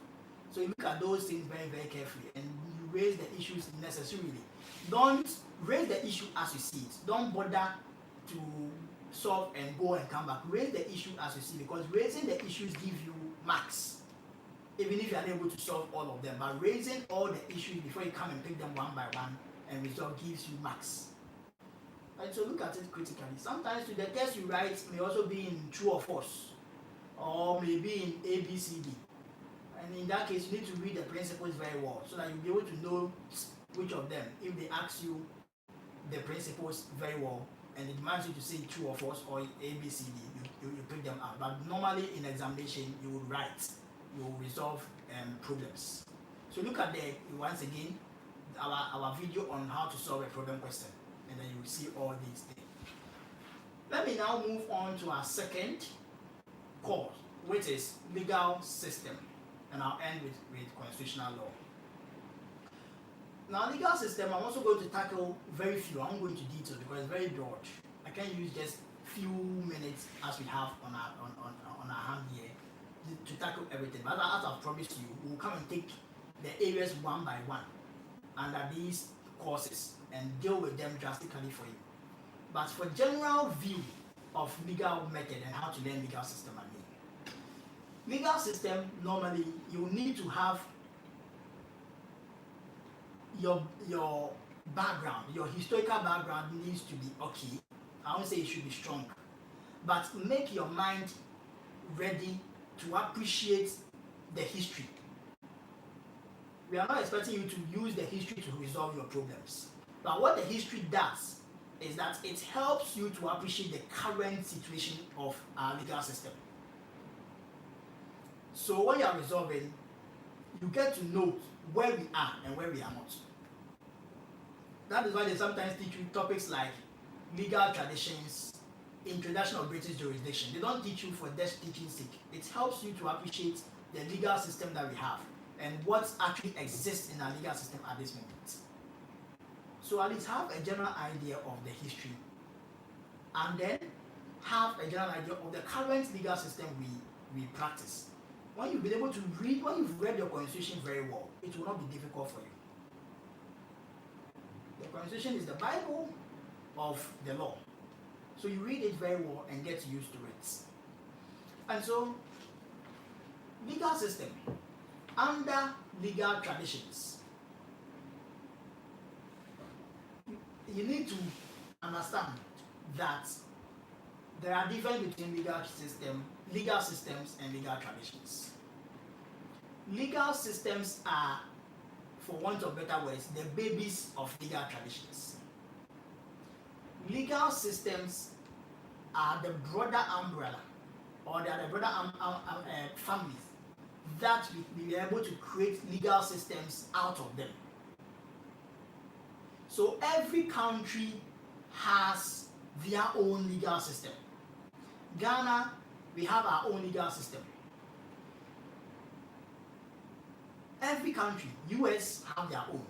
So you look at those things very, very carefully and you raise the issues necessarily. Don't raise the issue as you see it. Don't bother to solve and go and come back. Raise the issue as you see, because raising the issues give you marks, even if you are unable to solve all of them. But raising all the issues before you come and pick them one by one and resolve gives you marks. And so look at it critically. Sometimes the test you write may also be in true or false, or maybe in A, B, C, D. And in that case, you need to read the principles very well so that you'll be able to know which of them, if they ask you the principles very well, and it demands you to say true or false or A, B, C, D, you pick them out. But normally in examination, you will write, you will resolve problems. So look at once again, our video on how to solve a problem question, and then you will see all these things. Let me now move on to our second course, which is legal system, and I'll end with constitutional law. Now, legal system, I'm also going to tackle very few. I won't go into detail because it's very broad. I can use just few minutes as we have on our hand here to tackle everything. But as I've promised you, we'll come and take the areas one by one under these courses and deal with them drastically for you. But for general view of legal method and how to learn legal system, legal system, normally you need to have your background, your historical background needs to be okay. I won't say it should be strong, but make your mind ready to appreciate the history. We are not expecting you to use the history to resolve your problems, but what the history does is that it helps you to appreciate the current situation of our legal system. So when you are resolving, you get to know where we are and where we are not. That is why they sometimes teach you topics like legal traditions, introduction of British jurisdiction. They don't teach you for just teaching's sake. It helps you to appreciate the legal system that we have and what actually exists in our legal system at this moment. So at least have a general idea of the history, and then have a general idea of the current legal system we practice. When you've been able to read, when you've read your constitution very well, it will not be difficult for you. The constitution is the Bible of the law. So you read it very well and get used to it. And so, legal system, under legal traditions, you need to understand that there are differences between legal systems and legal traditions. Legal systems are, for want of better words, the babies of legal traditions. Legal systems are the broader umbrella, or they are the broader families that we are able to create legal systems out of them. So every country has their own legal system. Ghana, we have our own legal system. Every country, US have their own.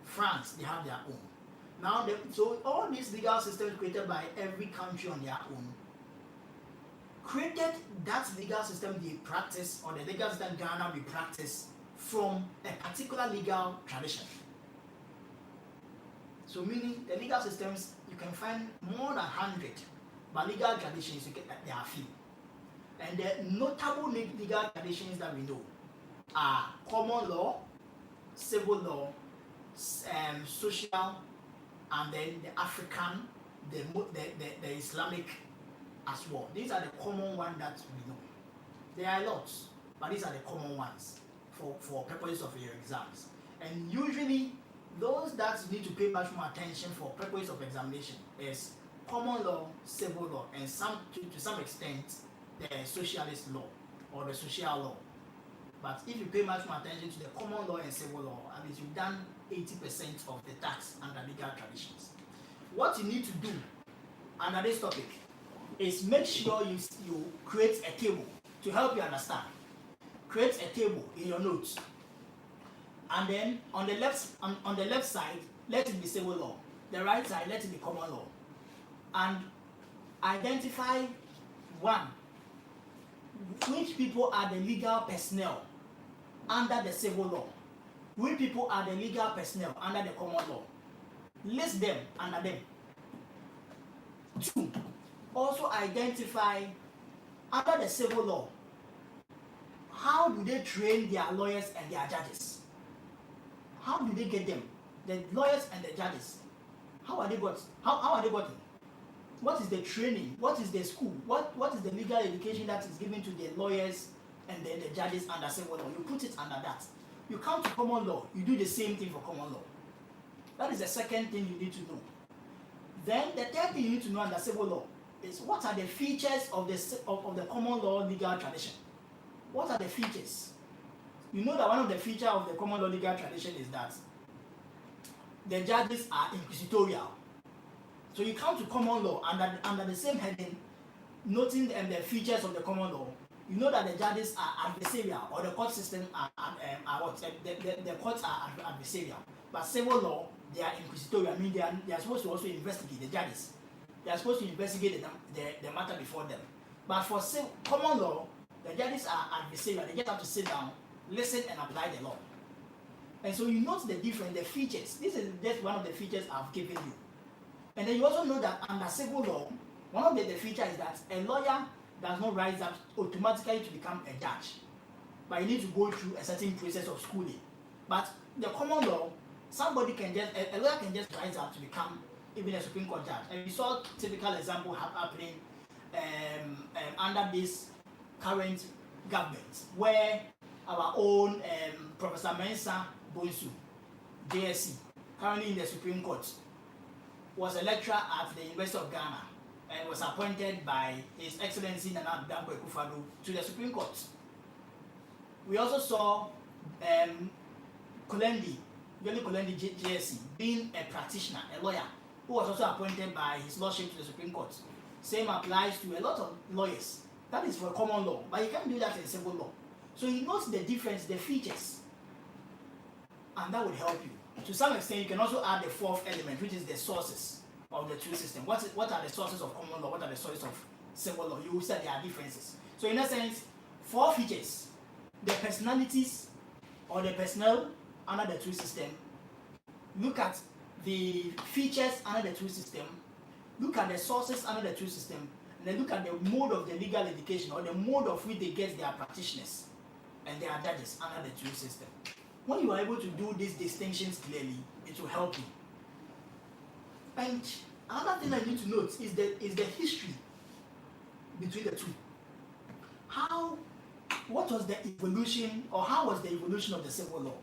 France, they have their own. Now, so all these legal systems created by every country on their own created that legal system they practice, or the legal system Ghana we practice from a particular legal tradition. So meaning the legal systems, you can find more than 100, but legal traditions, there are few. And the notable legal traditions that we know are common law, civil law, social, and then the African, the Islamic as well. These are the common ones that we know. There are lots, but these are the common ones for purposes of your exams. And usually, those that you need to pay much more attention for purpose of examination is common law, civil law, and to some extent the socialist law or the social law. But if you pay much more attention to the common law and civil law, at least you've done 80% of the task under legal traditions. What you need to do under this topic is make sure you create a table to help you understand. Create a table in your notes. And then on the left side, let it be civil law. The right side, let it be common law. And identify one, which people are the legal personnel under the civil law, which people are the legal personnel under the common law. List them under them. 2, also identify under the civil law, how do they train their lawyers and their judges? How do they get them? The lawyers and the judges. How are they got? How are they gotten? What is the training? What is the school? What is the legal education that is given to the lawyers and then the judges under civil law? You put it under that. You come to common law, you do the same thing for common law. That is the second thing you need to know. Then the third thing you need to know under civil law is what are the features of the common law legal tradition. What are the features? You know that one of the features of the common law legal tradition is that the judges are inquisitorial. So you come to common law under the same heading, noting the features of the common law. You know that the judges are adversarial, or the court system are what? The courts are adversarial. But civil law, they are inquisitorial. I mean, they are supposed to also investigate the judges. They are supposed to investigate the matter before them. But for common law, the judges are adversarial. They just have to sit down, listen, and apply the law. And so you note the difference, the features. This is just one of the features I've given you. And then you also know that under civil law, one of the features is that a lawyer does not rise up automatically to become a judge, but you need to go through a certain process of schooling. But the common law, a lawyer can just rise up to become even a Supreme Court judge. And we saw typical example happening under this current government, where our own Professor Mensa Bonsu, JSC, currently in the Supreme Court, was a lecturer at the University of Ghana and was appointed by His Excellency Nana Dankwa Akufo-Addo to the Supreme Court. We also saw Yoli Kolendi JSC being a practitioner, a lawyer, who was also appointed by His Lordship to the Supreme Court. Same applies to a lot of lawyers. That is for common law, but you can't do that in civil law. So you note the difference, the features, and that would help you. To some extent, you can also add the fourth element, which is the sources of the two systems. What are the sources of common law? What are the sources of civil law? You will say there are differences. So in a sense, four features: the personalities or the personnel under the two systems. Look at the features under the two systems. Look at the sources under the two systems. And then look at the mode of the legal education, or the mode of which they get their practitioners and their judges under the two systems. When you are able to do these distinctions clearly, it will help you. And another thing I need to note is the history between the two. What was the evolution, or how was the evolution of the civil law?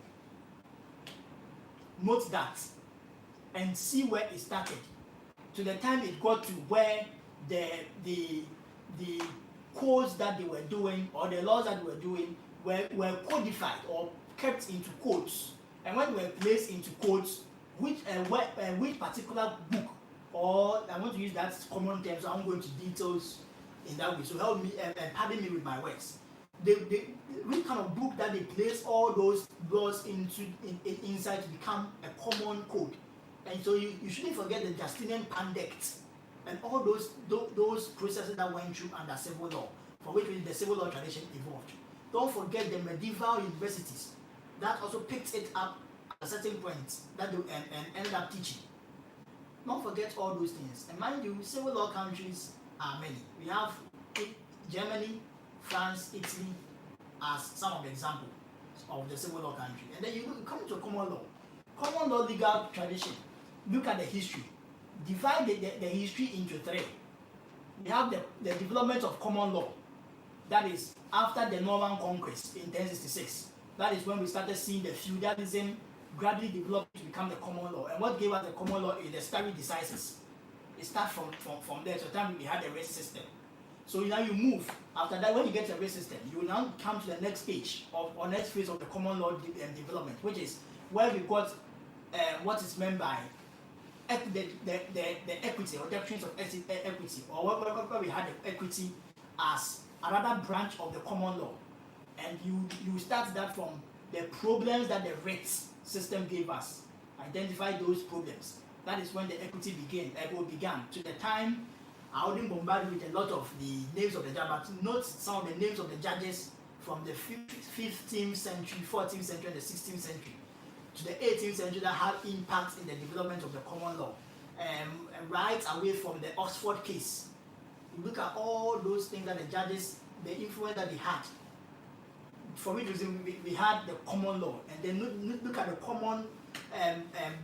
Note that and see where it started to the time it got to where the codes that they were doing, or the laws that they were doing, were codified or kept into codes. And when they were placed into codes, which particular book, or I want to use that common term, so I'm going to details in that way. So help me and pardon me with my words. Which kind of book that they place all those laws inside to become a common code. And so you shouldn't forget the Justinian Pandect and all those processes that went through under civil law, for which the civil law tradition evolved. Don't forget the medieval universities that also picked it up at a certain point that they ended up teaching. Don't forget all those things. And mind you, civil law countries are many. We have Germany, France, Italy as some of the examples of the civil law country. And then you come to common law. Common law legal tradition. Look at the history. Divide the history into three. We have the development of common law. That is after the Norman Conquest in 1066. That is when we started seeing the feudalism gradually develop to become the common law. And what gave us the common law is the stare decisis. It starts from there. So time we had the race system. So now you move. After that, when you get to the race system, you will now come to the next stage or next phase of the common law development, which is where we got what is meant by the equity or doctrines of equity, or where we had the equity as another branch of the common law. And you start that from the problems that the rates system gave us. Identify those problems. That is when the equity began. To the time, I wouldn't bombard you with a lot of the names of the judges, but note some of the names of the judges from the 15th century, 14th century, and the 16th century to the 18th century that had impact in the development of the common law. And right away from the Oxford case, you look at all those things that the judges, the influence that they had. For which reason we had the common law, and then look at the common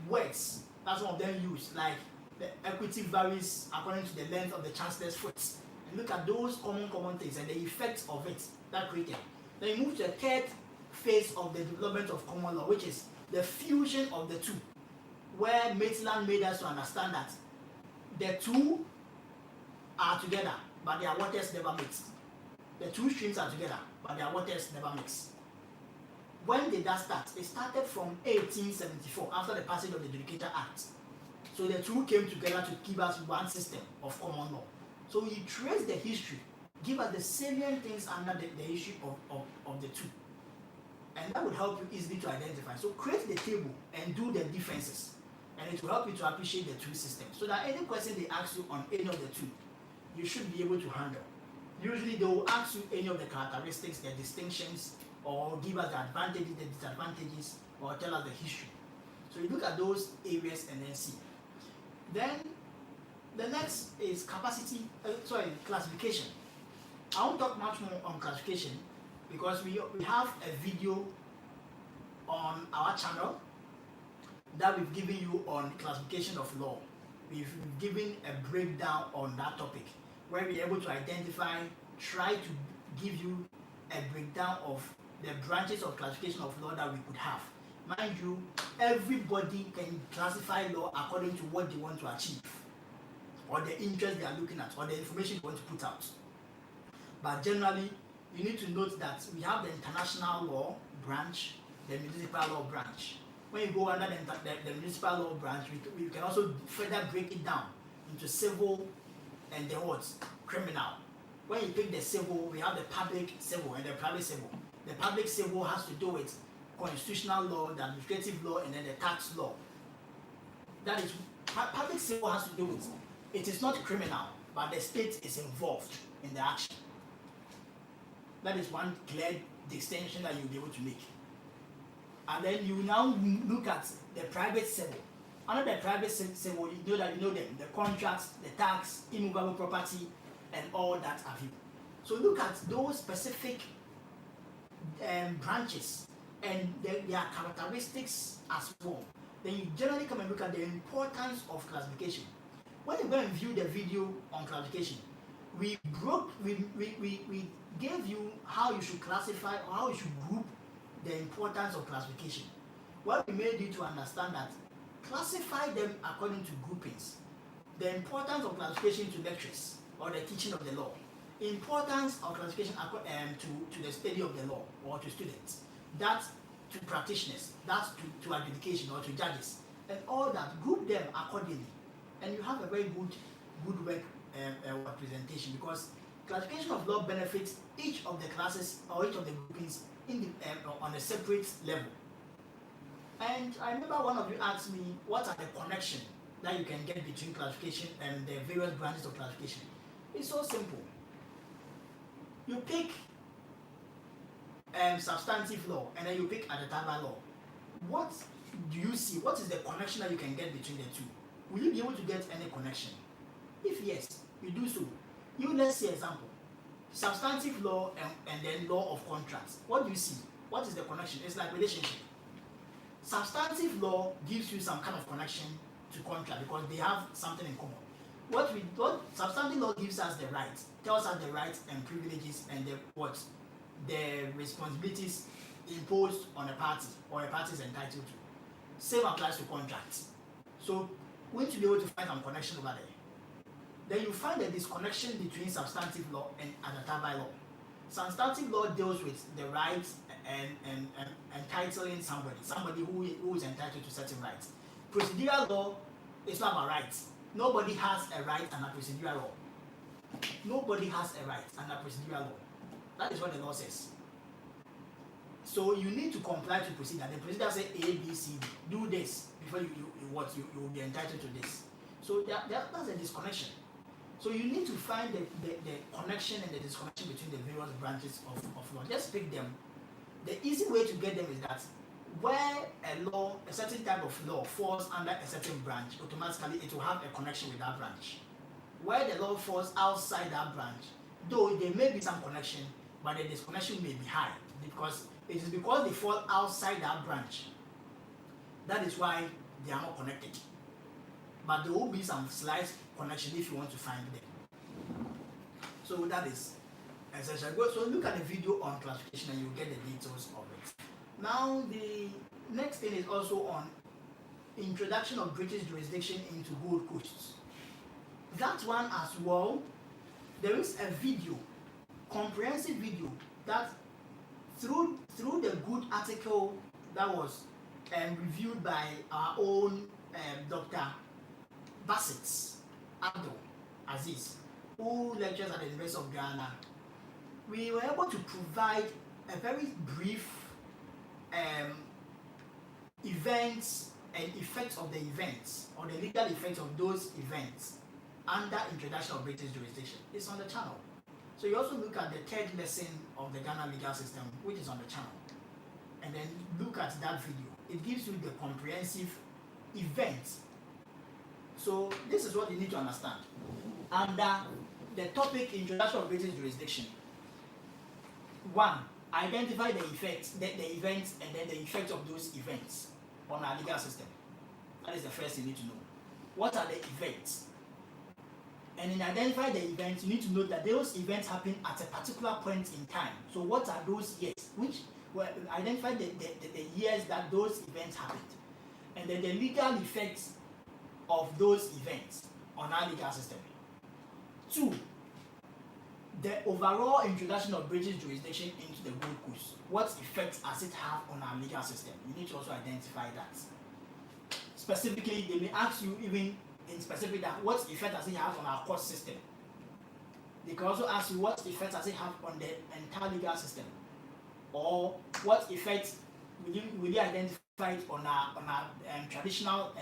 words that some of them use, like the equity varies according to the length of the chancellor's foot. And look at those common things and the effects of it that created. Then you move to the third phase of the development of common law, which is the fusion of the two, where Maitland made us to understand that the two are together, but their waters never mix. The two streams are together, but their waters never mix. When did that start? It started from 1874, after the passage of the Dedicator Act. So the two came together to give us one system of common law. So we trace the history, give us the salient things under the history of the two. And that would help you easily to identify. So create the table and do the differences. And it will help you to appreciate the two systems. So that any question they ask you on any of the two, you should be able to handle. Usually they will ask you any of the characteristics, the distinctions, or give us the advantages, the disadvantages, or tell us the history. So you look at those areas and then see. Then the next is classification. I won't talk much more on classification because we have a video on our channel that we've given you on classification of law. We've given a breakdown on that topic where we're able to identify, try to give you a breakdown of the branches of classification of law that we could have. Mind you, everybody can classify law according to what they want to achieve, or the interest they are looking at, or the information they want to put out. But generally, you need to note that we have the international law branch, the municipal law branch. When you go under the municipal law branch, we can also further break it down into civil and then what? Criminal. When you pick the civil, we have the public civil and the private civil. The public civil has to do with constitutional law, the administrative law, and then the tax law. That is, public civil has to do with, it is not criminal, but the state is involved in the action. That is one clear distinction that you'll be able to make. And then you now look at the private civil. Under the private civil, you know them, the contracts, the tax, immovable property, and all that have you. So look at those specific branches and their characteristics as well. Then you generally come and look at the importance of classification. When you go and view the video on classification, we gave you how you should classify or how you should group the importance of classification. Well, we made you to understand that classify them according to groupings. The importance of classification to lecturers or the teaching of the law. Importance of classification to the study of the law or to students. That to practitioners. That to adjudication or to judges. And all that, group them accordingly. And you have a very good work representation, because classification of law benefits each of the classes or each of the groupings on a separate level. And I remember one of you asked me, what are the connections that you can get between classification and the various branches of classification? It's so simple. You pick substantive law and then you pick adjectival law. What do you see? What is the connection that you can get between the two? Will you be able to get any connection? If yes, you do so. Let's see example. Substantive law and then law of contracts. What do you see? What is the connection? It's like relationship. Substantive law gives you some kind of connection to contract because they have something in common. What substantive law gives us the rights, tells us the rights and privileges and the responsibilities imposed on a party or a party is entitled to. Same applies to contracts. So we need to be able to find some connection over there. Then you find the disconnection between substantive law and adjectival law. Substantive law deals with the rights and entitling somebody who is entitled to certain rights. Procedural law is not about rights. Nobody has a right under procedural law. Nobody has a right under procedural law. That is what the law says. So you need to comply to procedure. The procedure says A, B, C, D. Do this before you will be entitled to this. So that's a disconnection. So you need to find the connection and the disconnection between the various branches of law. Just pick them. The easy way to get them is that where a certain type of law falls under a certain branch, automatically it will have a connection with that branch. Where the law falls outside that branch, though there may be some connection, but the disconnection may be high because it is because they fall outside that branch. That is why they are not connected. But there will be some slight connection if you want to find them. So that is essential. So look at the video on classification and you'll get the details of it. Now the next thing is also on introduction of British jurisdiction into Gold Coast. that one as well, there is a video, comprehensive video, that through the good article that was reviewed by our own Dr. Bassett Abdul Aziz, who lectures at the University of Ghana, we were able to provide a very brief events and effects of the events, or the legal effects of those events under introduction of British jurisdiction. It's on the channel. So you also look at the third lesson of the Ghana legal system, which is on the channel, and then look at that video. It gives you the comprehensive events. So this is what you need to understand. Under the topic introduction of British jurisdiction, 1, identify the effects, the events, and then the effects of those events on our legal system. That is the first you need to know. What are the events? And in identifying the events, you need to note that those events happen at a particular point in time. So what are those years? Which were identify the years that those events happened. And then the legal effects of those events on our legal system. 2, the overall introduction of British jurisdiction into the Gold Coast. What effects does it have on our legal system? You need to also identify that. Specifically, they may ask you even in specific that what effect does it have on our court system? They can also ask you what effect does it have on the entire legal system? Or what effect will you identify it on our traditional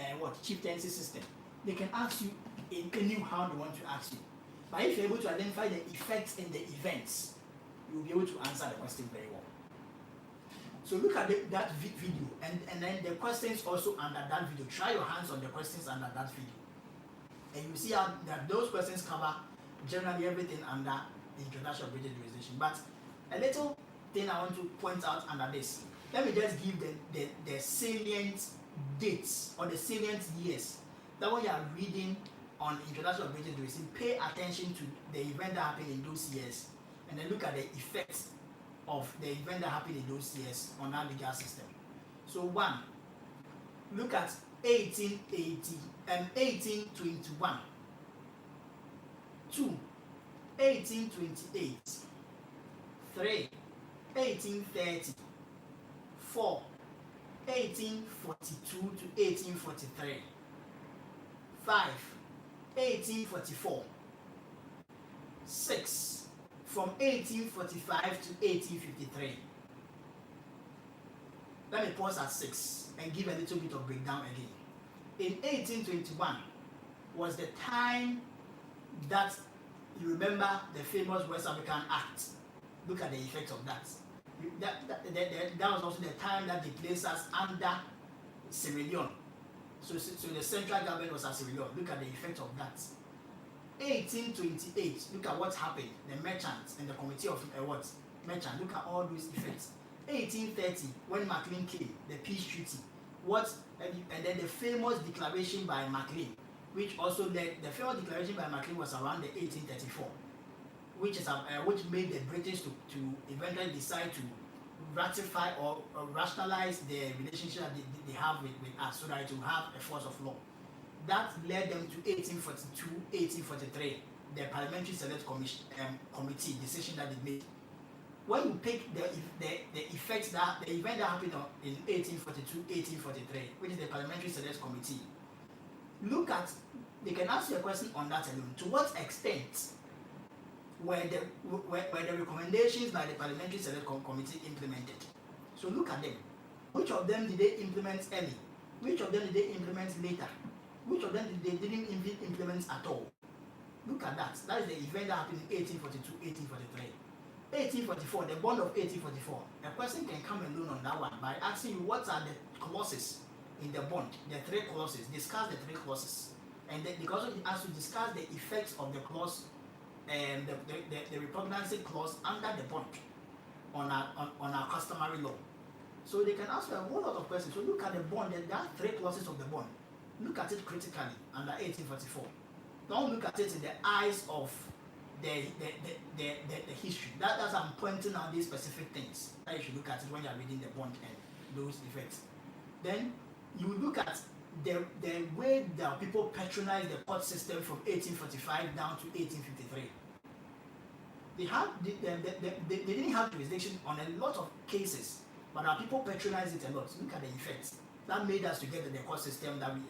chieftaincy system? They can ask you in any how they want to ask you. But if you're able to identify the effects and the events, you will be able to answer the question very well. So look at that video, and then the questions also under that video. Try your hands on the questions under that video. And you see how that those questions cover generally everything under the introduction of British jurisdiction. But a little thing I want to point out under this. Let me just give the salient dates or the salient years. That when you are reading on introduction of British jurisdiction, pay attention to the event that happened in those years, and then look at the effects of the event that happened in those years on our legal system. So 1, look at 1880 and 1821. 2, 1828. 3, 1830. 4, 1842 to 1843. 5, 1844. 6, from 1845 to 1853. Let me pause at 6 and give a little bit of breakdown again. In 1821 was the time that you remember the famous West African Act. Look at the effects of that. That was also the time that they placed us under Sierra Leone. So the central government was at Sierra Leone. Look at the effect of that. 1828, look at what happened. The merchants and the committee of merchants, look at all those effects. 1830, when Maclean came, the peace treaty. And then the famous declaration by Maclean, which also led, the famous declaration by Maclean was around the 1834, which made the British to eventually decide to ratify or rationalize the relationship that they have with us, so that to have a force of law. That led them to 1842, 1843, the Parliamentary Select Committee decision that they made. When you pick the effects that the event that happened in 1842, 1843, which is the Parliamentary Select Committee, look at, they can ask you a question on that alone. To what extent were the recommendations by the Parliamentary Select Committee implemented? So look at them. Which of them did they implement early? Which of them did they implement later? Which of them they didn't implement at all? Look at that. That is the event that happened in 1842, 1843. 1844, the bond of 1844. A person can come alone on that one by asking you what are the clauses in the bond, the 3 clauses. Discuss the 3 clauses. And then because it has to discuss the effects of the clause and the repugnancy clause under the bond on our customary law. So they can ask you a whole lot of questions. So look at the bond, there are 3 clauses of the bond. Look at it critically under 1844. Don't look at it in the eyes of the history. That's I'm pointing out these specific things that you should look at it when you're reading the bond and those effects. Then you look at the way that people patronized the court system from 1845 down to 1853. They didn't have jurisdiction on a lot of cases, but our people patronized it a lot. Look at the effects. That made us to get the court system that we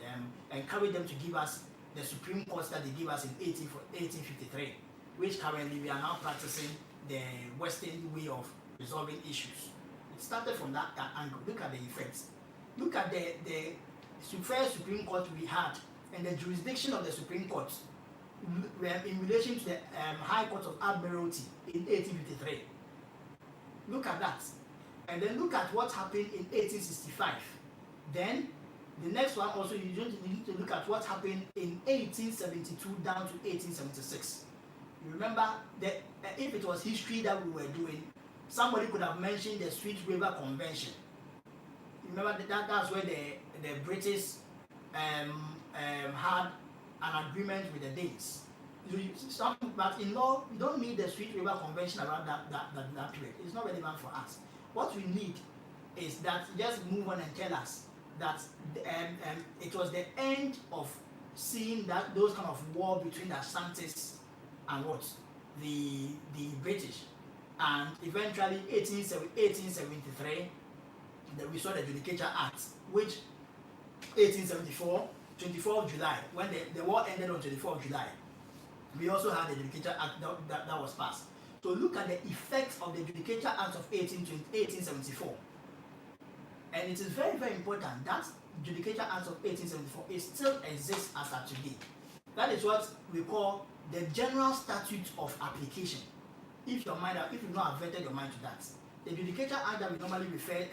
encouraged them to give us the Supreme Court that they gave us in 1853, which currently we are now practicing the Western way of resolving issues. It started from that angle. Look at the effects. Look at the first Supreme Court we had and the jurisdiction of the Supreme Court in relation to the High Court of Admiralty in 1853. Look at that. And then look at what happened in 1865. Then the next one also, you need to look at what happened in 1872 down to 1876. You remember that if it was history that we were doing, somebody could have mentioned the Sweet River Convention. Remember that's where the British had an agreement with the Danes. But in law, you don't need the Sweet River Convention around that period. It's not relevant for us. What we need is that just move on and tell us that it was the end of seeing that those kind of war between the Ashantis and what the British, and eventually 1873 we saw the Judicature Act, which 1874, 24th of July, when the war ended on 24th of July, we also had the Judicature Act that was passed. So look at the effects of the Judicature Act of 1874. And it is very, very important that Judicature Act of 1874 it still exists as of today. That is what we call the General Statute of Application. If you've not vetted your mind to that, the Judicature Act that we normally refer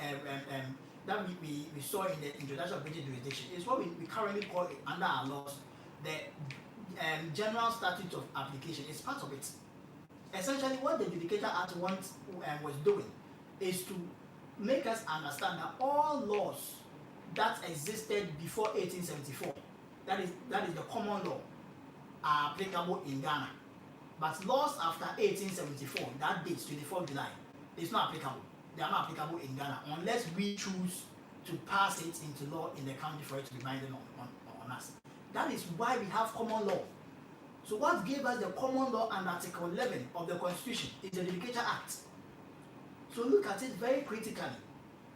that we saw in the introduction of British jurisdiction is what we currently call it under our laws the General Statute of Application. Is part of it. Essentially, what the Judicature Act was doing is to make us understand that all laws that existed before 1874, that is the common law, are applicable in Ghana. But laws after 1874, that dates 24th July, is not applicable. They are not applicable in Ghana unless we choose to pass it into law in the country for it to be binding on us. That is why we have common law. So what gave us the common law under Article 11 of the Constitution is the Judicature Act. So look at it very critically.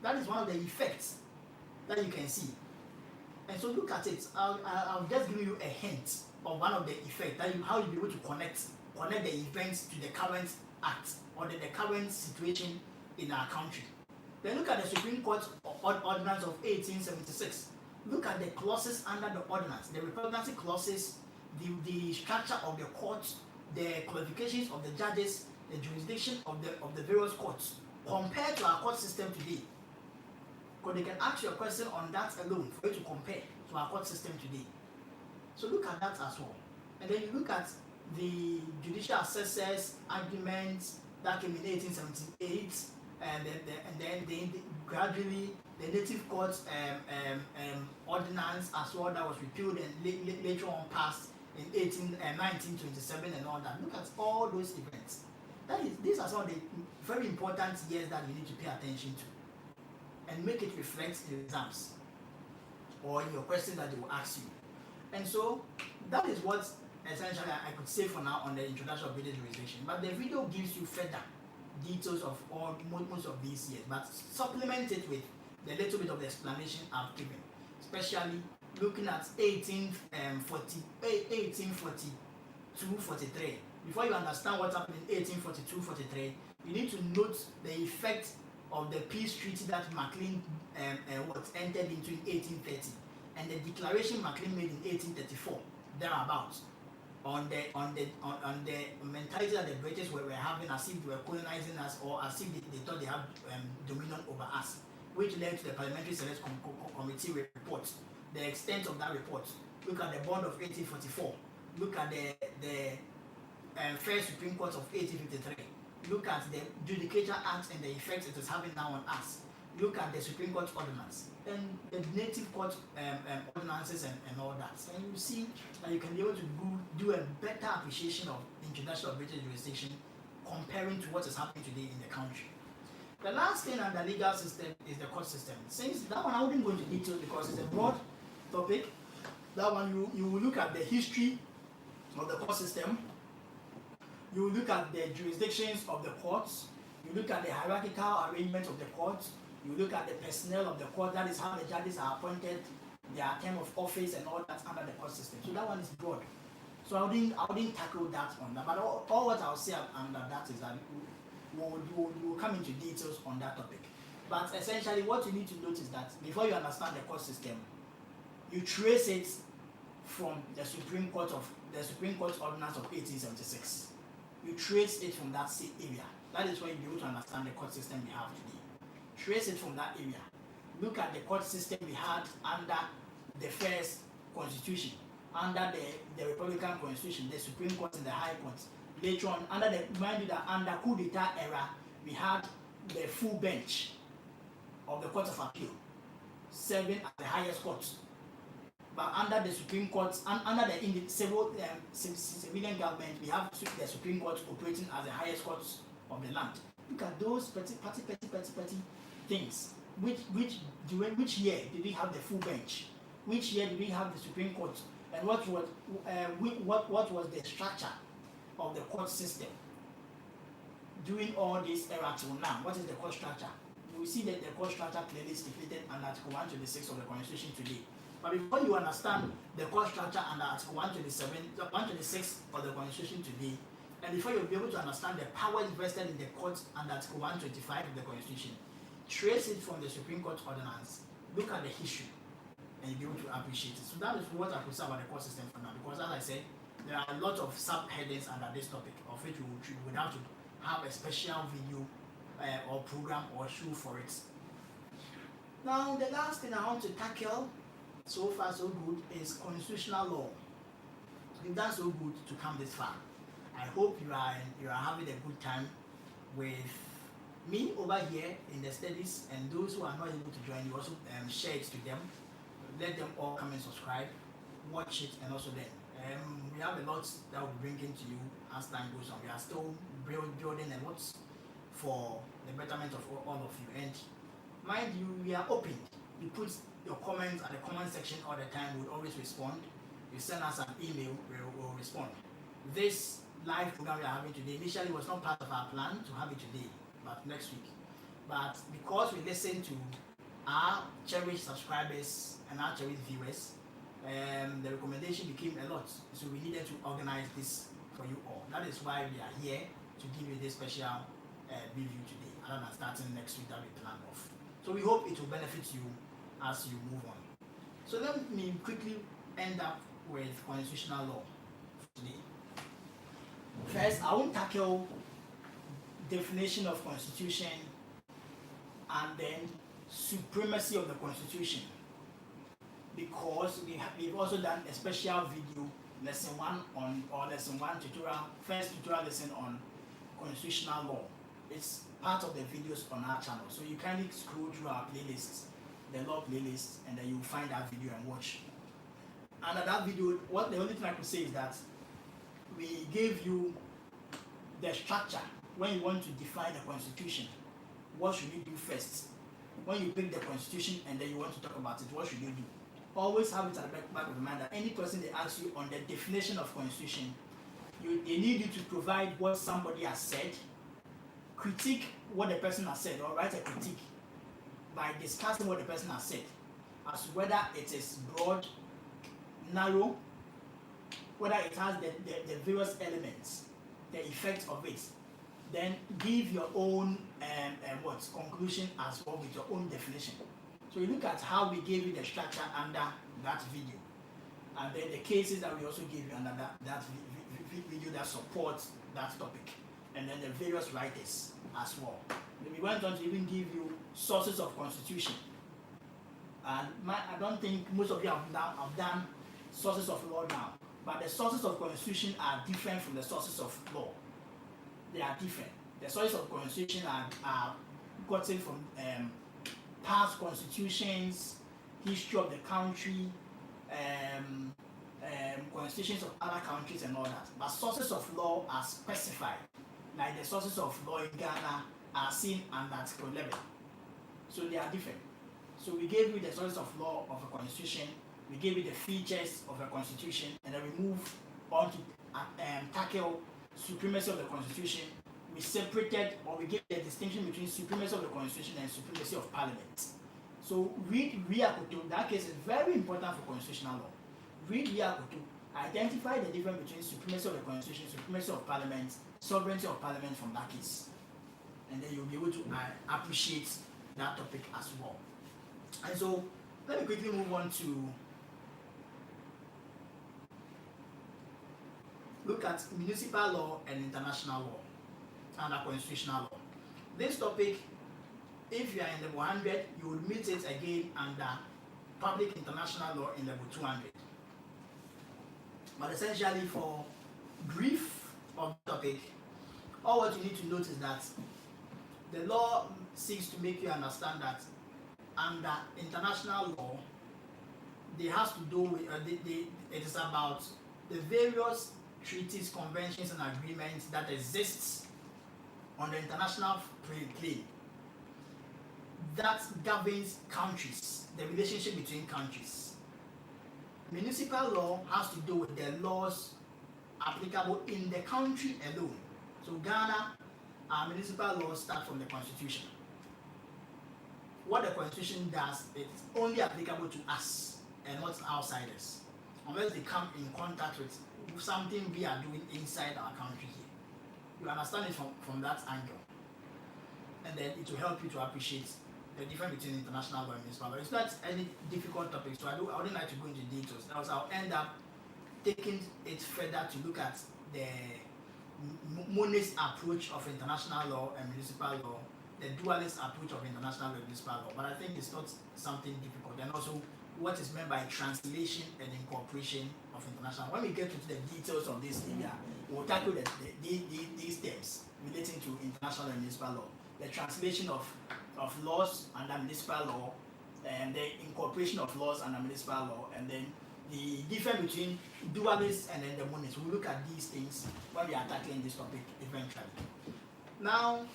That is one of the effects that you can see. And so look at it. I'll just give you a hint of one of the effects, how you'll be able to connect the events to the current act or the current situation in our country. Then look at the Supreme Court Ordinance of 1876. Look at the clauses under the ordinance, the repugnancy clauses, the structure of the courts, the qualifications of the judges, the jurisdiction of the various courts, compared to our court system today. Because they can ask you a question on that alone for you to compare to our court system today. So look at that as well. And then you look at the judicial assessors arguments that came in 1878, and then gradually the native courts ordinance as well that was repealed and later on passed in 1927 and all that. Look at all those events. These are some of the very important years that you need to pay attention to and make it reflect in exams or in your question that they will ask you. And so that is what essentially I could say for now on the introduction of British jurisdiction. But the video gives you further details of most of these years, but supplement it with the little bit of the explanation I've given, especially looking at 1842-43. Before you understand what happened in 1842-43, you need to note the effect of the peace treaty that Maclean entered into in 1830, and the declaration Maclean made in 1834, thereabouts, on the mentality that the British were having as if they were colonizing us, or as if they thought they had dominion over us, which led to the Parliamentary Select Committee report. The extent of that report. Look at the Bond of 1844. Look at the First Supreme Court of 1853. Look at the Judicature Act and the effects it is having now on us. Look at the Supreme Court Ordinance and the native court ordinances and all that. And you see that you can be able to do a better appreciation of the introduction of British jurisdiction comparing to what is happening today in the country. The last thing under legal system is the court system. Since that one I wouldn't go into detail because it's a broad topic. That one, you will look at the history of the court system. You will look at the jurisdictions of the courts. You look at the hierarchical arrangement of the courts. You look at the personnel of the court. That is how the judges are appointed, their term of office, and all that under the court system. So that one is broad. So I wouldn't tackle that on that. But all what I'll say under that is that we'll come into details on that topic. But essentially, what you need to note is that before you understand the court system, you trace it from the Supreme Court Ordinance of 1876. You trace it from that same area. That is where you'll be able to understand the court system we have today. Trace it from that area. Look at the court system we had under the first constitution, under the Republican Constitution, the Supreme Court and the High Court. Later on, mind you that under coup d'etat era, we had the full bench of the Court of Appeal serving as the highest court. But under the Supreme Court, under the civilian government, we have the Supreme Court operating as the highest court of the land. Look at those petty things. Which year did we have the full bench? Which year did we have the Supreme Court? And what was the structure of the court system during all this era till now? What is the court structure? You will see that the court structure clearly stipulated under Article 126 of the Constitution today. But before you understand the court structure under Article 126 of the Constitution today, and before you'll be able to understand the powers vested in the court under Article 125 of the Constitution, trace it from the Supreme Court Ordinance, look at the history, and you'll be able to appreciate it. So that is what I could say about the court system for now, because as I said, there are a lot of subheadings under this topic, of which we would have to have a special video or program or show for it. Now, the last thing I want to tackle, so far so good, is constitutional law. We've done so good to come this far. I hope you are having a good time with me over here in the studies, and those who are not able to join, you also share it to them. Let them all come and subscribe, watch it, and also then. We have a lot that we'll bring into you as time goes on. We are still building a lot for the betterment of all of you. And mind you, we are open. You put your comments at the comment section all the time. We'll always respond. You send us an email, we'll respond. This live program we are having today initially was not part of our plan to have it today, but next week. But because we listen to our cherished subscribers and our cherished viewers, the recommendation became a lot. So we needed to organize this for you all. That is why we are here to give you this special review today, other than starting next week that we plan off. So we hope it will benefit you as you move on. So let me quickly end up with constitutional law today. First, I won't tackle definition of constitution and then supremacy of the constitution, because we've also done a special video, lesson 1 tutorial, first tutorial lesson on constitutional law. It's part of the videos on our channel, so you kindly scroll through our playlists, the law playlist, and then you'll find that video and watch. Under that video, the only thing I could say is that we gave you the structure. When you want to define the constitution, what should you do first? When you pick the constitution and then you want to talk about it, what should you do? Always have it at the back of the mind that any person they ask you on the definition of constitution, they need you to provide what somebody has said, critique what the person has said, or write a critique by discussing what the person has said, as to whether it is broad, narrow, whether it has the various elements, the effect of it. Then give your own conclusion as well with your own definition. So you look at how we gave you the structure under that video, and then the cases that we also gave you under that video that supports that topic, and then the various writers as well. Then we went on to even give you sources of constitution. And I don't think most of you have done sources of law now, but the sources of constitution are different from the sources of law. They are different. The sources of constitution are gotten from past constitutions, history of the country, constitutions of other countries and all that. But sources of law are specified, like the sources of law in Ghana are seen under Article 11. So they are different. So we gave you the sources of law of a constitution, we we gave it the features of a constitution, and then we move on to tackle supremacy of the constitution. We separated, or we gave the distinction between supremacy of the constitution and supremacy of parliament. So read Riakoto. That case is very important for constitutional law. Read Riakoto. Identify the difference between supremacy of the constitution, supremacy of parliament, sovereignty of parliament from that case, and then you'll be able to appreciate that topic as well. And so let me quickly move on to look at municipal law and international law and constitutional law. This topic, if you are in level 100, you would meet it again under public international law in level 200. But essentially, for brief of the topic, all what you need to note is that the law seeks to make you understand that under international law, they has to do with it is about the various treaties, conventions, and agreements that exist on the international plane that governs countries, the relationship between countries. Municipal law has to do with the laws applicable in the country alone. So Ghana, our municipal laws start from the constitution. What the constitution does, it's only applicable to us and not outsiders, unless they come in contact with something we are doing inside our country here. You understand it from that angle, and then it will help you to appreciate the difference between international law and municipal law. It's not any difficult topic, so I wouldn't like to go into details, else I'll end up taking it further to look at the monist approach of international law and municipal law, the dualist approach of international law and municipal law. But I think it's not something difficult. And also what is meant by translation and incorporation of international. When we get into the details of this area, we'll tackle these terms relating to international and municipal law. The translation of laws under municipal law, and the incorporation of laws under municipal law, and then the difference between dualists and then the monists. We'll look at these things when we are tackling this topic eventually. Now,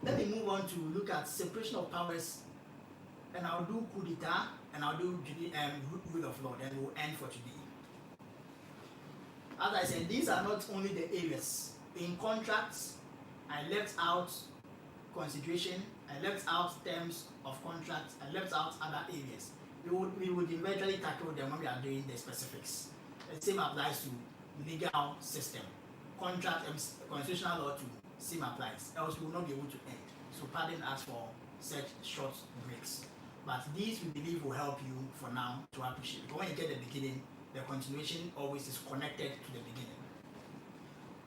let me move on to look at separation of powers, and I'll do coup d'etat, and I'll do rule of law, then we'll end for today. As I said, these are not only the areas. In contracts, I left out consideration, I left out terms of contracts, I left out other areas. We would eventually tackle them when we are doing the specifics. The same applies to legal system. Contract and constitutional law too, same applies. Else we will not be able to end. So pardon us for such short breaks. But these we believe will help you for now to appreciate. But when you get the beginning, the continuation always is connected to the beginning.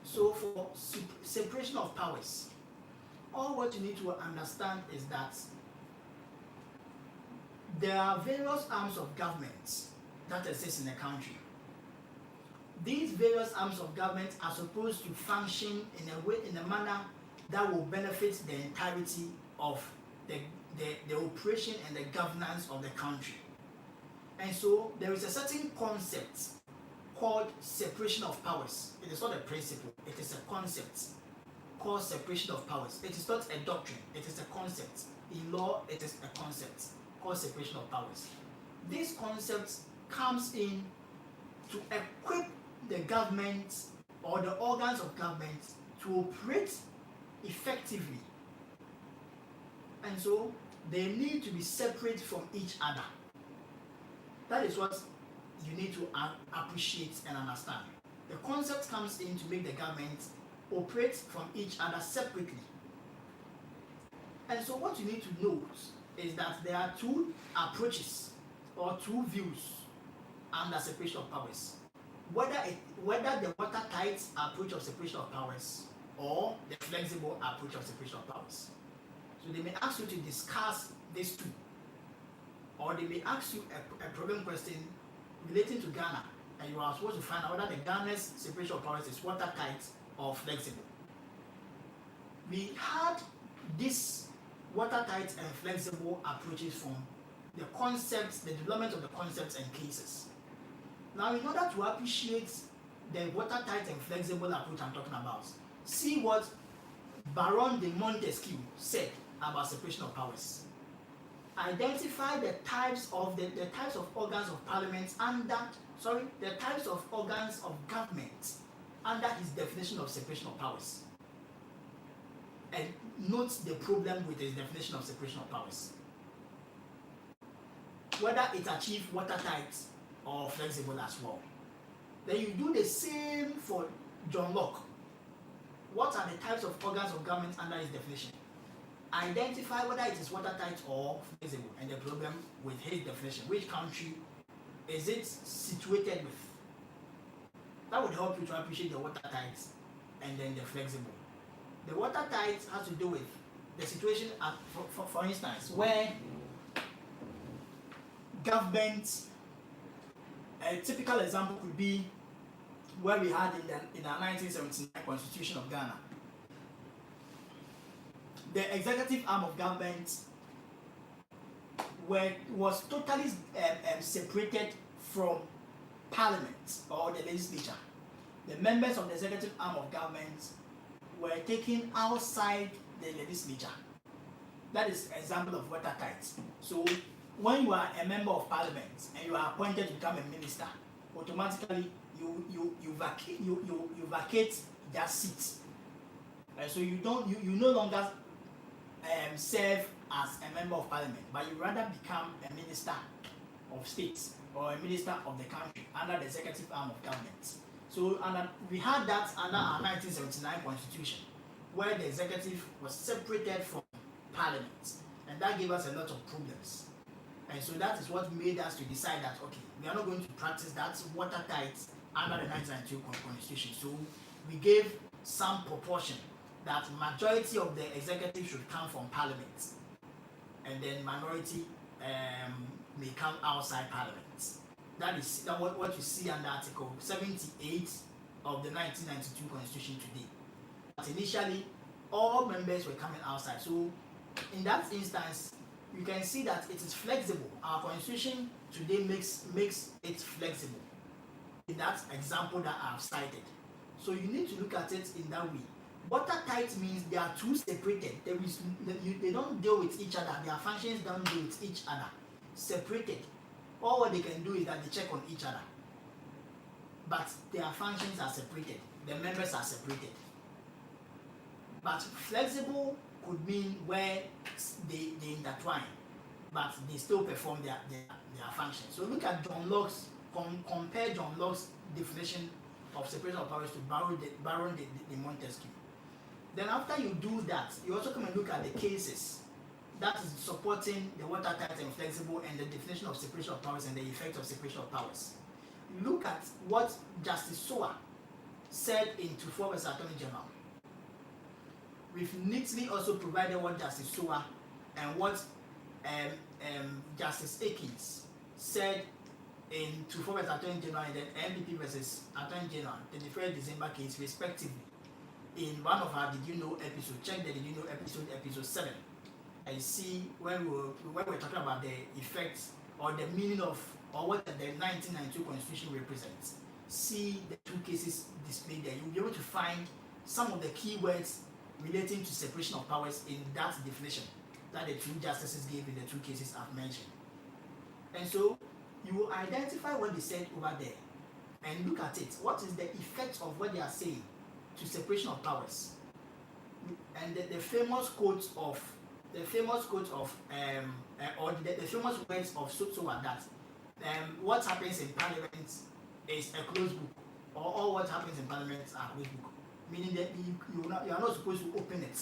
So for separation of powers, all what you need to understand is that there are various arms of government that exist in a country. These various arms of government are supposed to function in a manner that will benefit the entirety of the operation and the governance of the country. And so there is a certain concept called separation of powers. It is not a principle, it is a concept called separation of powers. It is not a doctrine, it is a concept. In law, it is a concept called separation of powers. This concept comes in to equip the government or the organs of government to operate effectively. And so they need to be separate from each other. That is what you need to appreciate and understand. The concept comes in to make the government operate from each other separately. And so what you need to note is that there are two approaches or two views under separation of powers. Whether the watertight approach of separation of powers or the flexible approach of separation of powers. So they may ask you to discuss these two, or they may ask you a problem question relating to Ghana, and you are supposed to find out whether the Ghana's separation of powers is watertight or flexible. We had this watertight and flexible approaches from the concepts, the development of the concepts and cases. Now, in order to appreciate the watertight and flexible approach I'm talking about, see what Baron de Montesquieu said about separation of powers. identify the types of the types of organs of parliament the types of organs of government under his definition of separation of powers, and note the problem with his definition of separation of powers, whether it achieves watertight or flexible as well. Then you do the same for John Locke. What are the types of organs of government under his definition? Identify whether it is watertight or flexible, and the problem with his definition. Which country is it situated with? That would help you to appreciate the watertight and then the flexible. The watertight has to do with the situation, for instance, where government, a typical example could be where we had in our 1979 Constitution of Ghana. The executive arm of government was totally separated from Parliament or the legislature. The members of the executive arm of government were taken outside the legislature. That is an example of watertight. So when you are a member of Parliament and you are appointed to become a minister, automatically you vacate their seat. So you no longer serve as a member of Parliament, but you rather become a minister of state or a minister of the country under the executive arm of government. So we had that under our 1979 Constitution, where the executive was separated from Parliament, and that gave us a lot of problems. And so that is what made us to decide that, okay, we are not going to practice that watertight under the 1992 Constitution. So we gave some proportion that majority of the executive should come from Parliament, and then minority may come outside Parliament. That is what you see under Article 78 of the 1992 Constitution today. But initially, all members were coming outside. So in that instance, you can see that it is flexible. Our Constitution today makes it flexible in that example that I have cited. So you need to look at it in that way. Watertight means they are two separated. They don't deal with each other. Their functions don't deal with each other. Separated. All what they can do is that they check on each other. But their functions are separated. The members are separated. But flexible could mean where they intertwine, but they still perform their function. So look at John Locke's, compare John Locke's definition of separation of powers to Baron de Montesquieu. Then after you do that, you also come and look at the cases that is supporting the watertight and flexible and the definition of separation of powers and the effect of separation of powers. Look at what Justice Soa said in 24 as Attorney General. We've neatly also provided what Justice Soa and what Justice Akins said in 24 as Attorney General and then MPP versus Attorney General, the 31st December case, respectively, in one of our Did You Know episode. Check the Did You Know episode 7. I see when we're talking about the effects or the meaning of or what the 1992 Constitution represents. See the two cases displayed there. You'll be able to find some of the key words relating to separation of powers in that definition that the two justices gave in the two cases I've mentioned. And so you will identify what they said over there and look at it. What is the effect of what they are saying to separation of powers? And the famous quote of or the famous words of Soa that what happens in Parliament is a closed book, or all what happens in Parliament are closed book, meaning that you are not supposed to open it.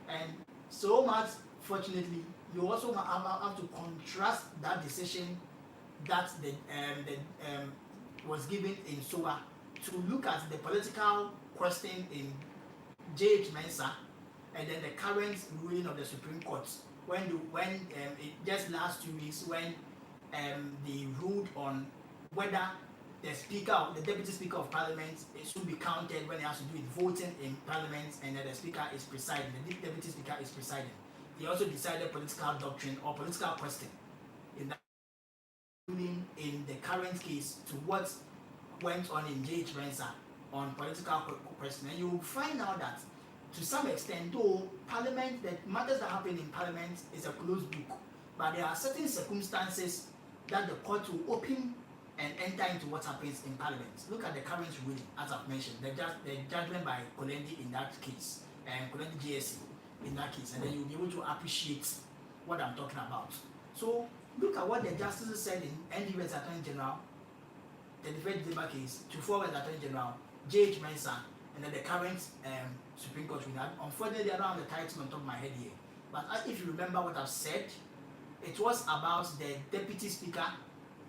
And so much, fortunately, you also have to contrast that decision that was given in SOA to look at the political question in J.H. Mensah and then the current ruling of the Supreme Court when it just last 2 weeks when they ruled on whether the Deputy Speaker of Parliament should be counted when it has to do with voting in Parliament and then the Speaker is presiding, the Deputy Speaker is presiding. They also decided political doctrine or political question in that ruling in the current case to what went on in J.H. Mensah on political question. And you will find out that to some extent, though Parliament, the matters that happen in Parliament is a closed book, but there are certain circumstances that the court will open and enter into what happens in Parliament. Look at the current ruling, as I've mentioned, the judgment by Kolendi in that case, and Kolendi GSC in that case, and then you'll be able to appreciate what I'm talking about. So look at what the justices said in NDS Attorney General, the defense December case, to forward Attorney General, J.H. Mensah, and then the current Supreme Court ruling. Unfortunately, I don't have the title on top of my head here. But if you remember what I've said, it was about the Deputy Speaker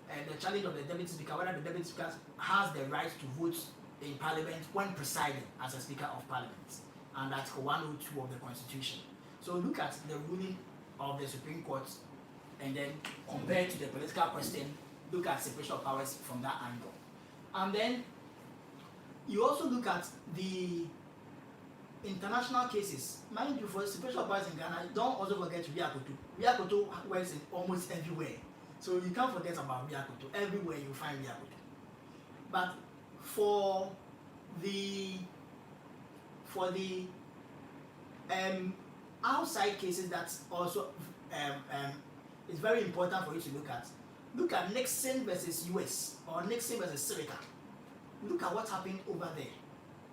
and the challenge of the Deputy Speaker, whether the Deputy Speaker has the right to vote in Parliament when presiding as a Speaker of Parliament, and Article 102 of the Constitution. So look at the ruling of the Supreme Court and then compare to the political question, look at separation of powers from that angle. And then you also look at the international cases. Mind you, for separation of powers in Ghana, don't also forget Riakoto. Riakoto works in almost everywhere. So you can't forget about Riakoto. Everywhere you find Riakoto. But for the outside cases, that's also it's very important for you to look at. Look at Nixon versus US or Nixon versus Sirica. Look at what happened over there.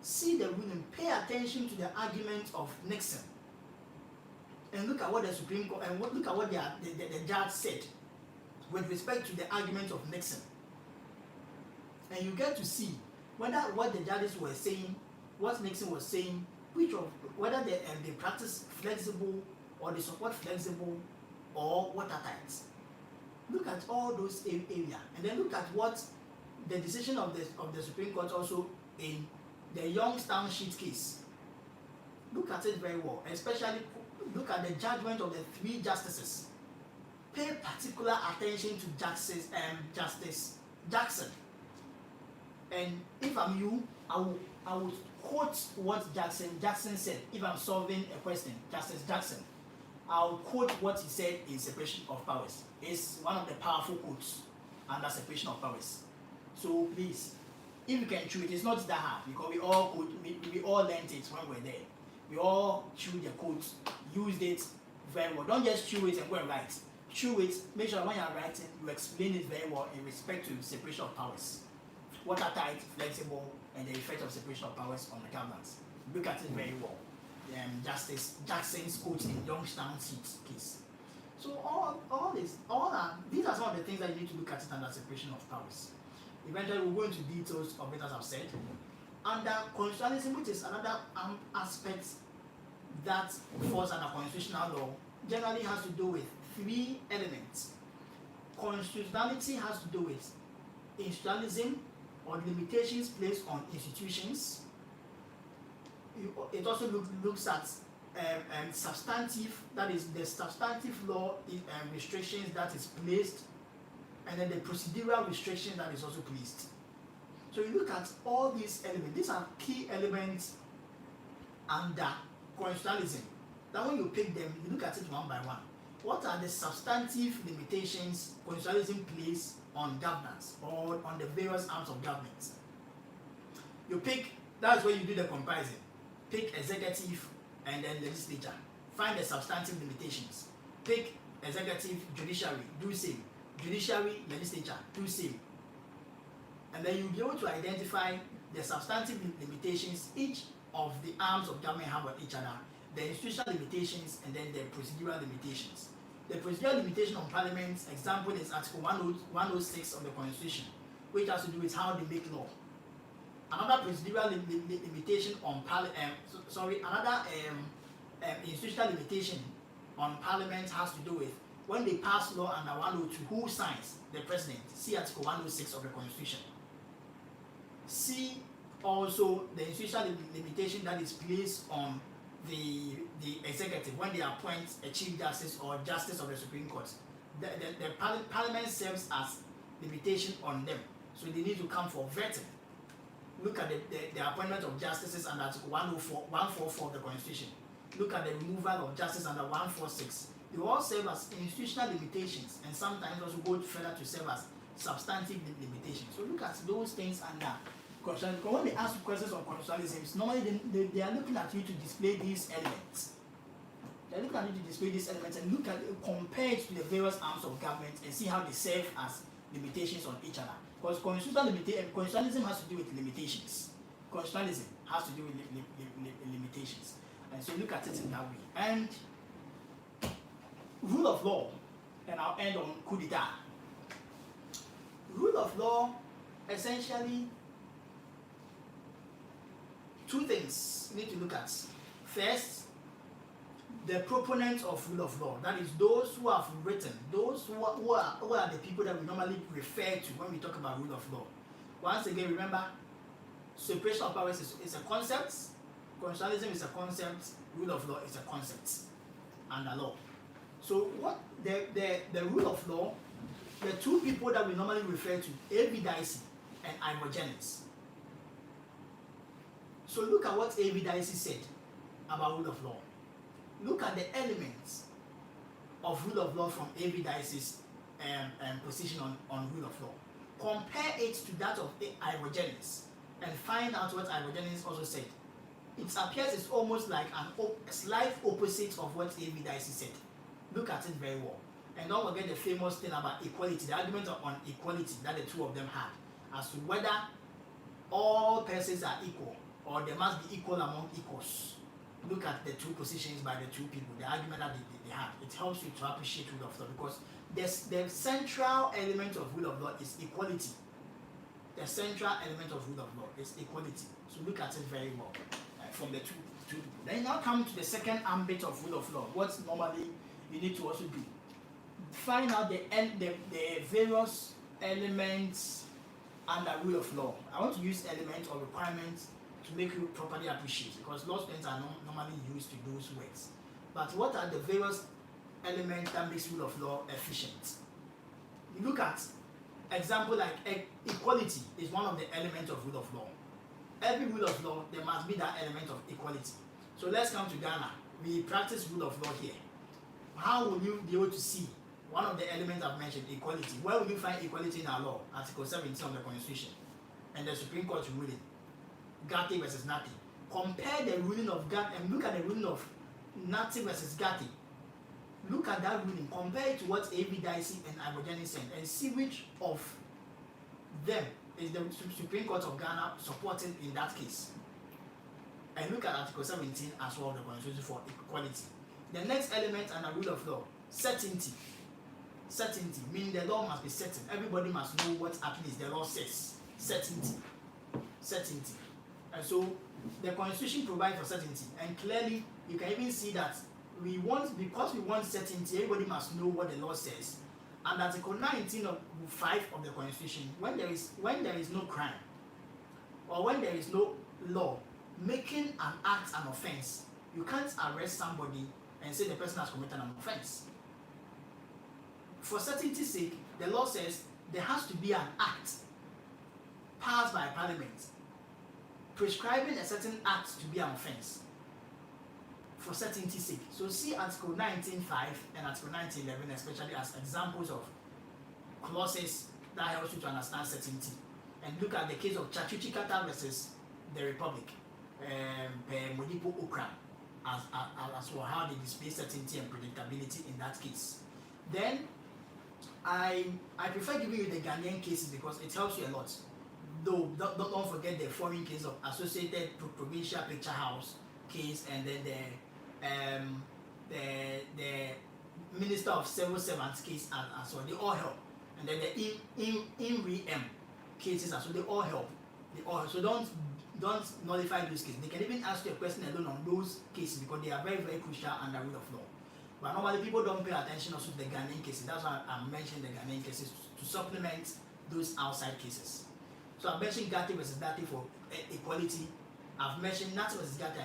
See the ruling, pay attention to the argument of Nixon, and look at what the Supreme Court and look at what the judge said with respect to the argument of Nixon. And you get to see whether what the judges were saying, what Nixon was saying, whether they practice flexible or they support flexible or watertight. Look at all those areas, and then look at what the decision of the Supreme Court also in the Youngstown Sheet case. Look at it very well, especially look at the judgment of the 3 justices. Pay particular attention to Justice Jackson. And if I'm you, I will quote what Jackson said. If I'm solving a question, Justice Jackson, I'll quote what he said in separation of powers. It's one of the powerful quotes under separation of powers. So please, if you can chew it, it's not that hard because we all learned it when we were there. We all chewed the quotes, used it very well. Don't just chew it and go and write. Chew it, make sure when you're writing, you explain it very well in respect to separation of powers. Watertight, flexible, and the effect of separation of powers on the governance. Look at it very well. Justice Jackson's quote in Youngstown case. So these are some of the things that you need to look at it under separation of powers. Eventually, we'll go into details of it, as I've said. Under constitutionalism, which is another aspect that falls under constitutional law, generally has to do with 3 elements. Constitutionality has to do with institutionalism or limitations placed on institutions. It also looks at substantive, that is the substantive law restrictions that is placed, and then the procedural restriction that is also placed. So you look at all these elements. These are key elements under constitutionalism. That when you pick them, you look at it one by one. What are the substantive limitations constitutionalism places on governance or on the various arms of government? You pick, that's where you do the comparison. Pick executive and then legislature. Find the substantive limitations. Pick executive, judiciary, do same. Judiciary, legislature, do same. And then you'll be able to identify the substantive limitations each of the arms of government have on each other, the institutional limitations, and then the procedural limitations. The procedural limitation on Parliament, example is Article 106 of the Constitution, which has to do with how they make law. Another procedural limitation on institutional limitation on Parliament has to do with when they pass law under 102, who signs? The President. See Article 106 of the Constitution. See also the institutional limitation that is placed on the executive when they appoint a Chief Justice or Justice of the Supreme Court. The Parliament serves as limitation on them, so they need to come for vetting. Look at the appointment of justices under Article 144 of the Constitution. Look at the removal of justice under 146. They all serve as institutional limitations and sometimes also go further to serve as substantive limitations. So look at those things under constitutionalism. Because when they ask questions on constitutionalism, normally they are looking at you to display these elements. They're looking at you to display these elements and look at compare it to the various arms of government and see how they serve as limitations on each other. Because constitutionalism has to do with limitations. Constitutionalism has to do with limitations. And so look at it in that way. And rule of law, and I'll end on coup d'etat. Rule of law, essentially, two things you need to look at. First, the proponents of rule of law, that is those who have written, those who are the people that we normally refer to when we talk about rule of law. Once again, remember, separation of powers is a concept, constitutionalism is a concept, rule of law is a concept under law. So what the rule of law, the two people that we normally refer to, A.V. Dicey and Ivor Jennings. So look at what A.V. Dicey said about rule of law. Look at the elements of rule of law from A.V. Dicey's position on rule of law. Compare it to that of Ivor Jennings and find out what Ivor Jennings also said. It appears it's almost like a slight opposite of what A.V. Dicey said. Look at it very well. And don't forget the famous thing about equality, the argument on equality that the two of them had, as to whether all persons are equal or there must be equal among equals. Look at the two positions by the two people, the argument that they had. It helps you to appreciate rule of law because the central element of rule of law is equality. The central element of rule of law is equality. So look at it very well from the two people. Then now come to the second ambit of rule of law. What normally you need to also do. Find out the various elements under rule of law. I want to use elements or requirements to make you properly appreciate because law students are normally used to those words. But what are the various elements that makes rule of law efficient? You look at example like equality is one of the elements of rule of law. Every rule of law, there must be that element of equality. So let's come to Ghana. We practice rule of law here. How will you be able to see one of the elements I've mentioned, equality? Where will you find equality in our law? Article 17 of the Constitution and the Supreme Court ruling. Gatti versus Nati. Compare the ruling of Gatti and look at the ruling of Nati versus Gatti. Look at that ruling, compare it to what A.V. Dicey and Ivor Jennings said and see which of them is the Supreme Court of Ghana supporting in that case. And look at Article 17 as well of the Constitution for equality. The next element under rule of law, certainty. Certainty, meaning the law must be certain. Everybody must know what at least the law says. Certainty. Certainty. And so the Constitution provides for certainty. And clearly, you can even see that because we want certainty, everybody must know what the law says. And Article 19 of 5 of the Constitution, when there is no crime or when there is no law making an act an offense, you can't arrest somebody and say the person has committed an offense. For certainty's sake, the law says there has to be an act passed by Parliament prescribing a certain act to be an offense. For certainty's sake. So see Article 19.5 and Article 19.11 especially as examples of clauses that helps you to understand certainty. And look at the case of Chachuchikata versus the Republic, Municipal as well, how they display certainty and predictability in that case. Then I prefer giving you the Ghanaian cases because it helps you a lot. Though don't forget the foreign case of Associated Provincial Picture House case and then the Minister of Civil Servants case as well. They all help. And then the in-re-em cases as well. They all help. So don't nullify those cases. They can even ask you a question alone on those cases because they are very, very crucial under rule of law. But normally people don't pay attention also to the Ghanaian cases. That's why I'm mentioning the Ghanaian cases to supplement those outside cases. So I've mentioned Gatti versus Gatti for equality. I've mentioned Nati versus Gatti,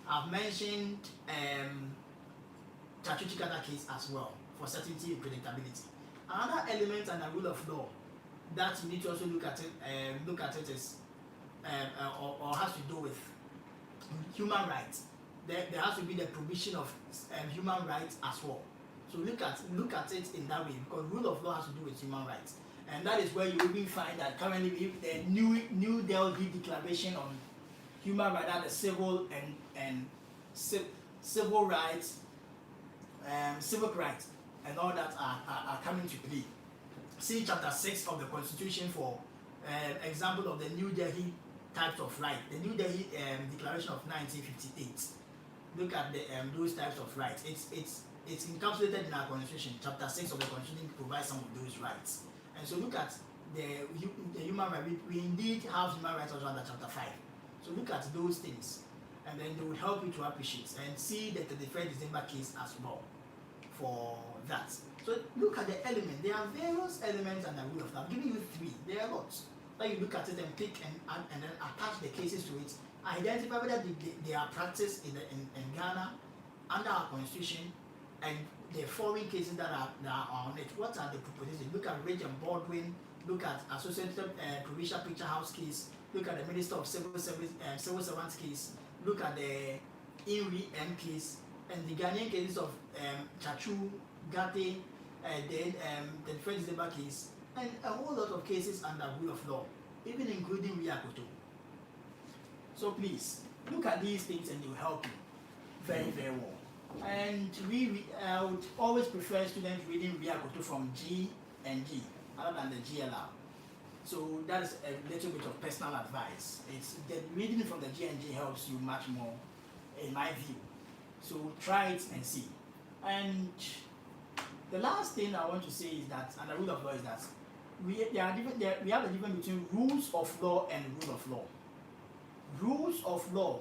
I've mentioned Chachuchikata case as well for certainty and predictability. Another element and a rule of law that you need to also look at it is or has to do with human rights. There has to be the provision of human rights as well. So look at it in that way because rule of law has to do with human rights. And that is where you even find that currently the New Delhi Declaration on Human Rights, the civil and civil rights civil rights and all that are coming to play. See chapter 6 of the Constitution for example of the New Delhi types of right, the New Delhi Declaration of 1958. Look at those types of rights. It's encapsulated in our Constitution. Chapter 6 of the Constitution provides some of those rights. And so look at the human rights. We indeed have human rights also under chapter 5. So look at those things, and then they will help you to appreciate and see the 31st December case as well for that. So look at the element. There are various elements under rule of law. I'm giving you 3. There are lots. So you look at it and pick and then attach the cases to it. Identify whether they are practiced in Ghana under our constitution and the foreign cases that are on it. What are the propositions? Look at Rich and Baldwin. Look at Associated Provincial Picture House case. Look at the Minister of Civil Servants case. Look at the Inri M case and the Ghanaian cases of Chachu, Gate, then the French December case, and a whole lot of cases under rule of law, even including Riakoto. So please look at these things and they will help you very, very well. And I would always prefer students reading Riakoto from G and G other than the GLR. So that is a little bit of personal advice. It's the reading from the G and G helps you much more, in my view. So try it and see. And the last thing I want to say is that, and the rule of law is that we have a difference between rules of law and rule of law. Rules of law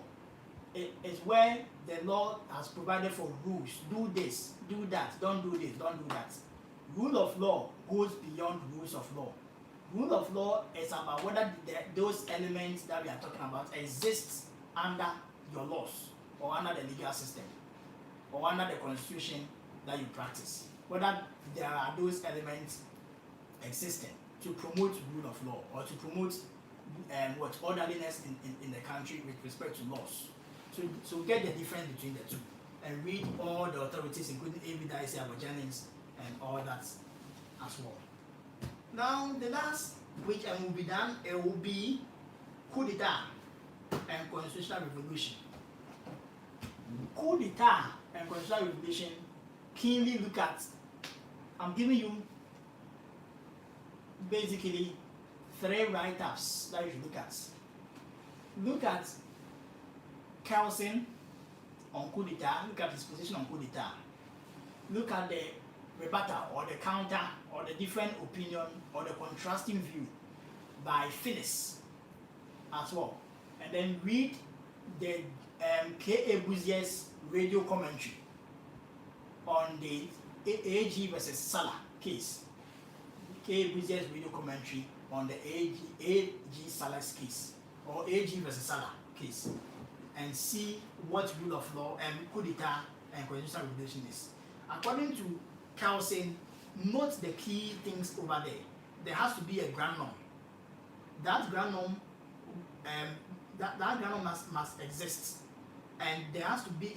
is where the law has provided for rules. Do this, do that, don't do this, don't do that. Rule of law goes beyond rules of law. Rule of law is about whether those elements that we are talking about exist under your laws or under the legal system or under the constitution that you practice. Whether there are those elements existing to promote rule of law or to promote orderliness in the country with respect to laws. So get the difference between the two and read all the authorities, including A.B. Dicey, Jennings, and all that as well. Now the last, which will be done, it will be coup d'etat and constitutional revolution. Coup d'etat and constitutional revolution, keenly look at. I'm giving you basically 3 write-ups that you should look at. Look at Kelson on coup d'etat, look at his position on coup d'etat. Look at the rebuttal or the counter or the different opinion or the contrasting view by Phyllis as well. And then read the K.A. Buzier's radio commentary on the AG versus Salah case. K.A. Buzier's radio commentary on the AG Salah's case or AG versus Salah case, and see what rule of law and coup d'etat and constitutional revolution is. According to Kelson, note the key things over there. There has to be a grand norm. That grand norm, that grand norm must exist, and there has to be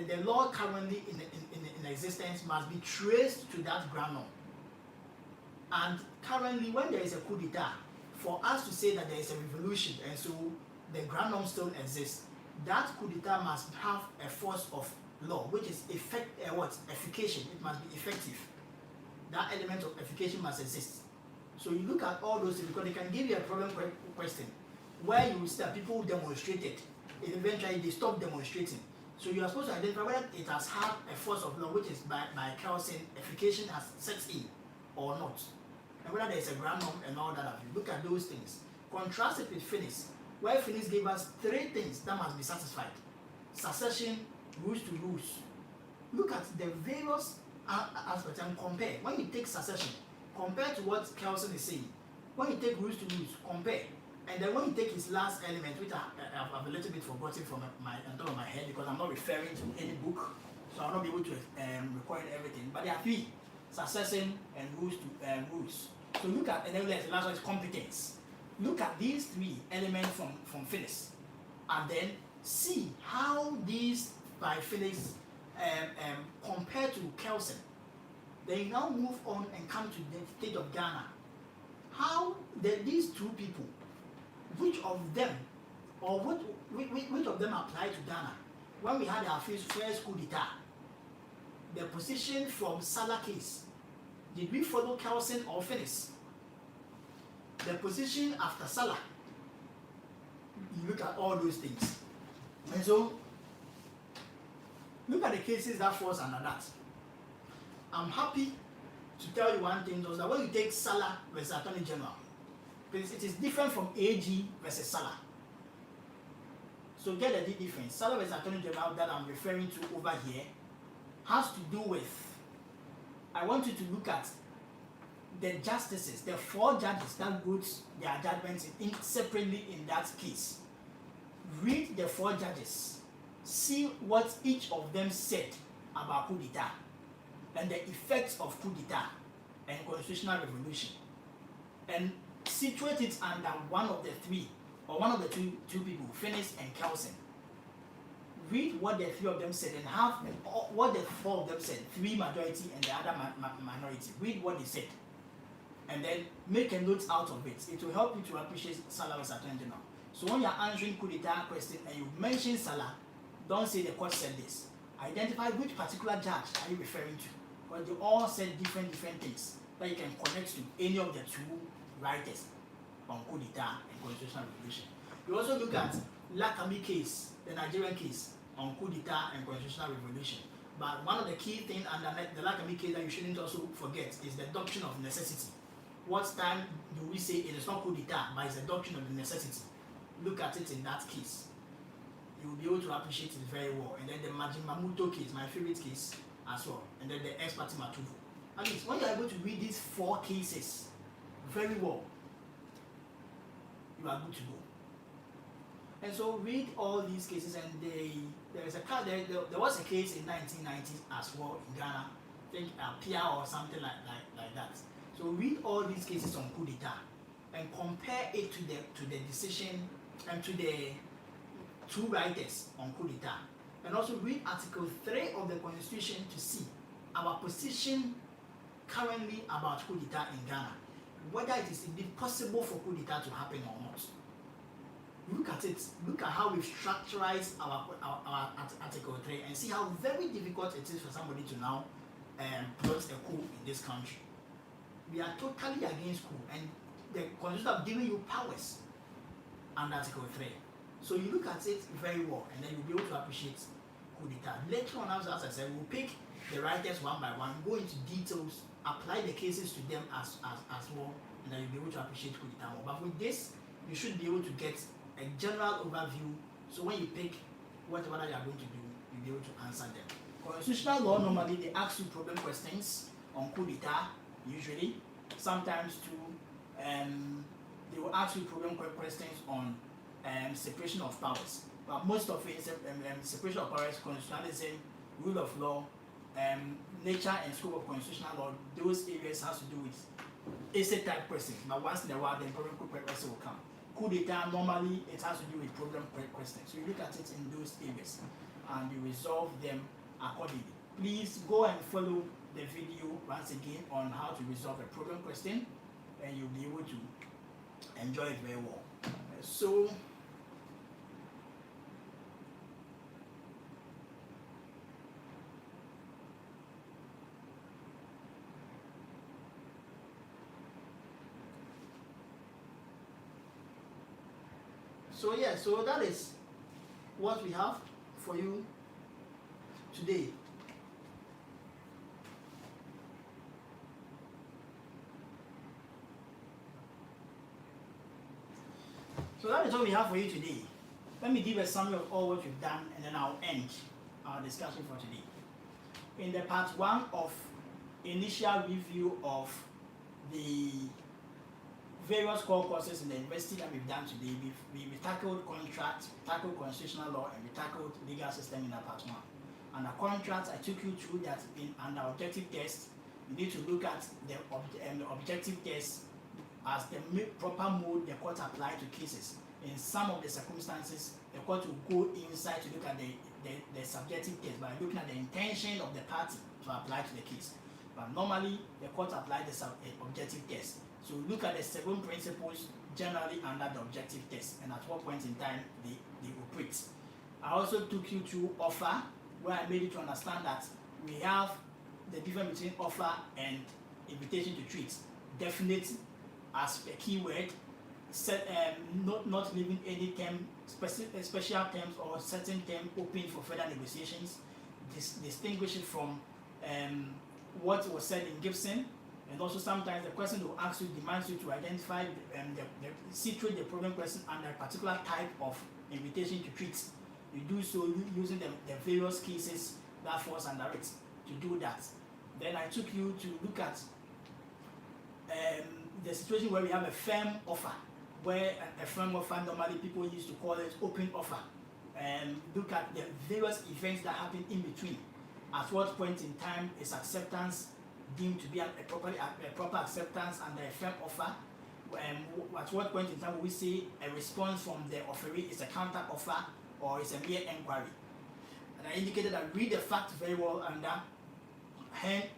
the law currently in existence must be traced to that grand norm. And currently, when there is a coup d'etat, for us to say that there is a revolution and so the grand norm still exists, that coup d'etat must have a force of law, which is efficacious. It must be effective. That element of efficacy must exist. So you look at all those things because they can give you a problem question where you start people demonstrated, and eventually they stop demonstrating. So you are supposed to identify whether it has had a force of law, which is by Kelson, efficacy has set in or not, and whether there is a grand norm and all that. You look at those things. Contrast it with Finis, where Finis gave us 3 things that must be satisfied: succession, rules to rules. Look at the various aspects and compare. When you take succession, compare to what Kelson is saying. When you take rules to rules, compare. And then when you take his last element, which I've a little bit forgotten from on top of my head because I'm not referring to any book, so I'll not be able to record everything. But there are 3: succession and rules to rules. So look at, and then the last one is competence. Look at these 3 elements from Phyllis, and then see how these by Phyllis compare to Kelson. Then you now move on and come to the state of Ghana. How these 2 people, which of them, or which of them apply to Ghana? When we had our first coup d'etat, the position from Salah case. Did we follow Kelson or Finis? The position after Salah. You look at all those things. And so, look at the cases that falls under that. I'm happy to tell you one thing, that when you take Salah versus Attorney General, because it is different from AG versus Salah. So get the difference. Salah versus Attorney General that I'm referring to over here has to do with, I want you to look at the justices, the 4 judges that wrote their judgments separately in that case. Read the 4 judges, see what each of them said about coup d'etat and the effects of coup d'etat and constitutional revolution, and situate it under one of the 3 or one of the two people, Finis and Kelson. Read what the 3 of them said and have what the 4 of them said, 3 majority and the other minority. Read what they said and then make a note out of it. It will help you to appreciate Salah versus Attorney General. So when you're answering coup d'etat question and you mention Salah, don't say the court said this. Identify which particular judge are you referring to, because they all said different things that you can connect to any of the 2 writers on coup d'etat and constitutional revolution. You also look at Lakami case, the Nigerian case on coup d'etat and constitutional revolution. But one of the key things under the Lakami case that you shouldn't also forget is the doctrine of necessity. What time do we say it is not coup d'etat, but it's the doctrine of the necessity? Look at it in that case. You will be able to appreciate it very well. And then the Majimamuto case, my favorite case as well. And then the ex parte Matuvo. At least when you are able to read these 4 cases very well, you are good to go. And so read all these cases, and there was a case in 1990 as well in Ghana, I think Pia or something like that. So read all these cases on coup d'etat and compare it to the decision and to the 2 writers on coup d'etat. And also read Article 3 of the Constitution to see our position currently about coup d'etat in Ghana, whether it is indeed possible for coup d'etat to happen or not. Look at it. Look at how we've structurized our Article 3 and see how very difficult it is for somebody to now plot a coup in this country. We are totally against coup, and the Constitution have given you powers under Article 3. So you look at it very well, and then you'll be able to appreciate coup d'etat. Later on, as I said, we'll pick the writers one by one, go into details, apply the cases to them as well, and then you'll be able to appreciate coup d'etat more. But with this, you should be able to get a general overview. So when you pick whatever you are going to do, you'll be able to answer them. Constitutional law, normally they ask you problem questions on coup d'etat, usually. Sometimes too, they will ask you problem questions on separation of powers. But most of it is separation of powers, constitutionalism, rule of law, nature and scope of constitutional law. Those areas has to do with essay type questions. But once in a while, then problem question will come. Coup d'etat, normally it has to do with problem questions. So you look at it in those areas and you resolve them accordingly. Please go and follow the video once again on how to resolve a problem question, and you'll be able to enjoy it very well. So that is what we have for you today. So that is what we have for you today. Let me give a summary of all what we've done, and then I'll end our discussion for today. In the part 1 of initial review of the various core courses in the university that we've done today, we tackled contract, tackled constitutional law, and we tackled legal system in that part 1. Under contracts, I took you through that under objective test. You need to look at the objective test as the proper mode the court applied to cases. In some of the circumstances, the court will go inside to look at the subjective test by looking at the intention of the party to apply to the case. But normally, the court applied the objective test. So look at the 7 principles generally under the objective test and at what point in time they operate. I also took you through offer, where I made you to understand that we have the difference between offer and invitation to treat. Definite as a keyword, not leaving any term, special terms or certain term open for further negotiations. Distinguish it from what was said in Gibson. And also sometimes the question will ask you, demands you to identify situate the problem question under a particular type of invitation to treat. You do so using the various cases that falls under it to do that. Then I took you to look at the situation where we have a firm offer, where a firm offer normally people used to call it open offer. Look at the various events that happen in between. At what point in time is acceptance deemed to be a proper acceptance under a firm offer? At what point in time will we say a response from the offeree is a counter offer or is a mere inquiry? And I indicated that read the fact very well under Height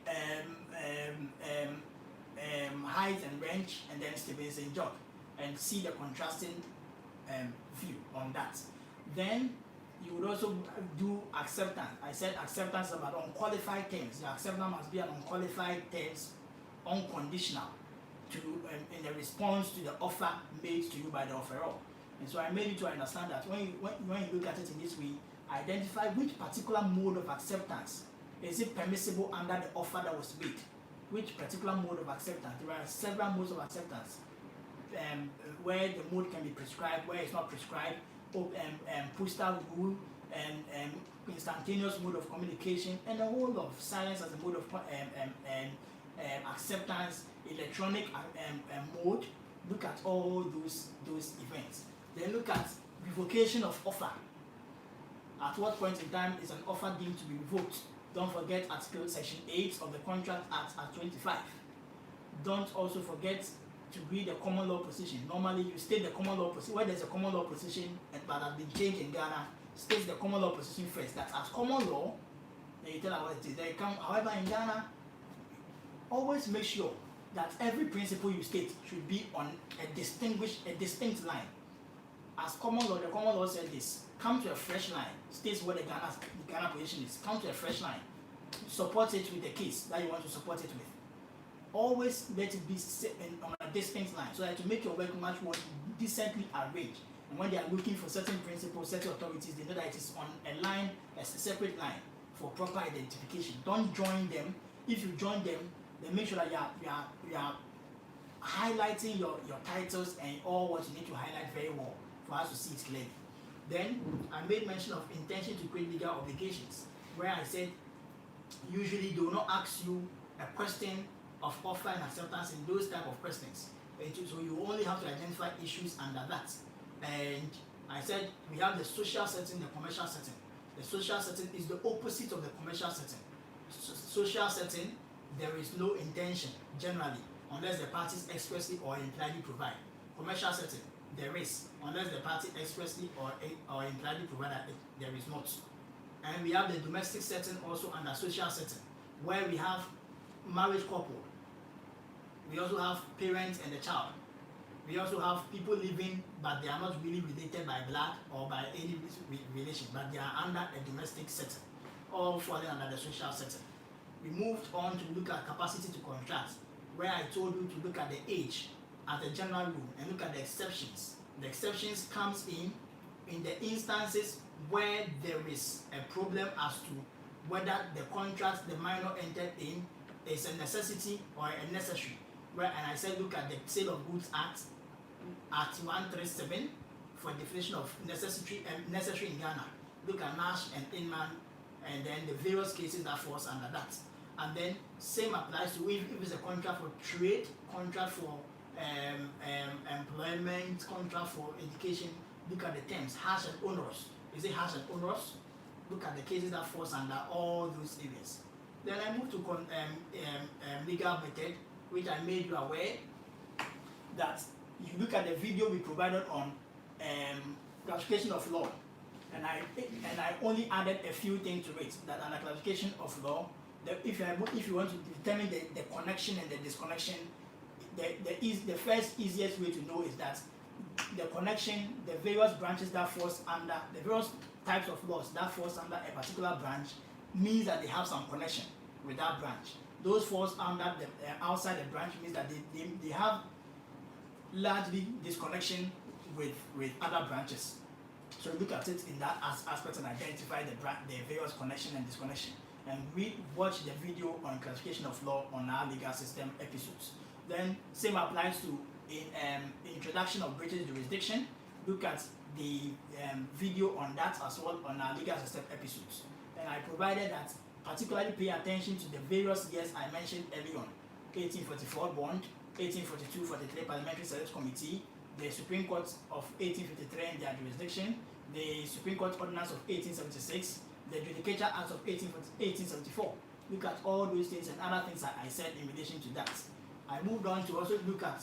and Wrench and then Stevenson Jog, and see the contrasting view on that. Then you would also do acceptance. I said acceptance about unqualified terms. The acceptance must be an unqualified terms, unconditional, to in the response to the offer made to you by the offeror. And so I made you to understand that when you look at it in this way, identify which particular mode of acceptance is it permissible under the offer that was made. Which particular mode of acceptance? There are several modes of acceptance, where the mode can be prescribed, where it's not prescribed, postal rule, and instantaneous mode of communication, and the whole of silence as a mode of acceptance, electronic mode. Look at all those events. Then look at revocation of offer. At what point in time is an offer deemed to be revoked? Don't forget Article Section 8 of the Contract Act at 25. Don't also forget to read the common law position. Normally you state the common law position. Where there's a common law position that has been changed in Ghana, states the common law position first. That as common law, then you tell her what it is. Then you come, however, in Ghana, always make sure that every principle you state should be on a distinct line. As common law, the common law said this: come to a fresh line, states where the Ghana position is. Come to a fresh line, support it with the case that you want to support it with. Always let it be on a distinct line, so that to make your work much more decently arranged. And when they are looking for certain principles, certain authorities, they know that it is on a line, a separate line for proper identification. Don't join them. If you join them, then make sure that you are highlighting your titles and all what you need to highlight very well for us to see it clearly. Then I made mention of intention to create legal obligations, where I said usually they will not ask you a question of offer and acceptance in those type of questions. So you only have to identify issues under that. And I said we have the social setting, the commercial setting. The social setting is the opposite of the commercial setting. Social setting, there is no intention generally, unless the parties expressly or impliedly provide. Commercial setting, there is, unless the party expressly or impliedly provide that there is not. And we have the domestic setting also under social setting, where we have marriage couple. We also have parents and the child. We also have people living, but they are not really related by blood or by any relation, but they are under a domestic setting, all falling under the social setting. We moved on to look at capacity to contract, where I told you to look at the age as the general rule and look at the exceptions. The exceptions comes in the instances where there is a problem as to whether the contract the minor entered in is a necessity or a necessary. And I said look at the Sale of Goods Act, Act 137 for definition of necessary in Ghana. Look at Nash and Inman, and then the various cases that falls under that. And then same applies to if it's a contract for trade, contract for employment, contract for education. Look at the terms, harsh and onerous. Is it harsh and onerous? Look at the cases that falls under all those areas. Then I move to legal method, which I made you aware that you look at the video we provided on classification of law, and I only added a few things to it. That under classification of law, that if you want to determine the connection and the disconnection, the first easiest way to know is that the connection, the various branches that falls under, the various types of laws that falls under a particular branch means that they have some connection with that branch. Those falls under the outside the branch means that they have largely disconnection with other branches. So look at it in that aspect and identify the various connection and disconnection. And we watch the video on classification of law on our legal system episodes. Then same applies to introduction of British jurisdiction. Look at the video on that as well on our legal system episodes. And I provided that particularly pay attention to the various years I mentioned early on. 1844 bond, 1842-43 Parliamentary Select Committee, the Supreme Court of 1853 and their jurisdiction, the Supreme Court Ordinance of 1876, the Judicature Act of 1874. Look at all those things and other things that I said in relation to that. I moved on to also look at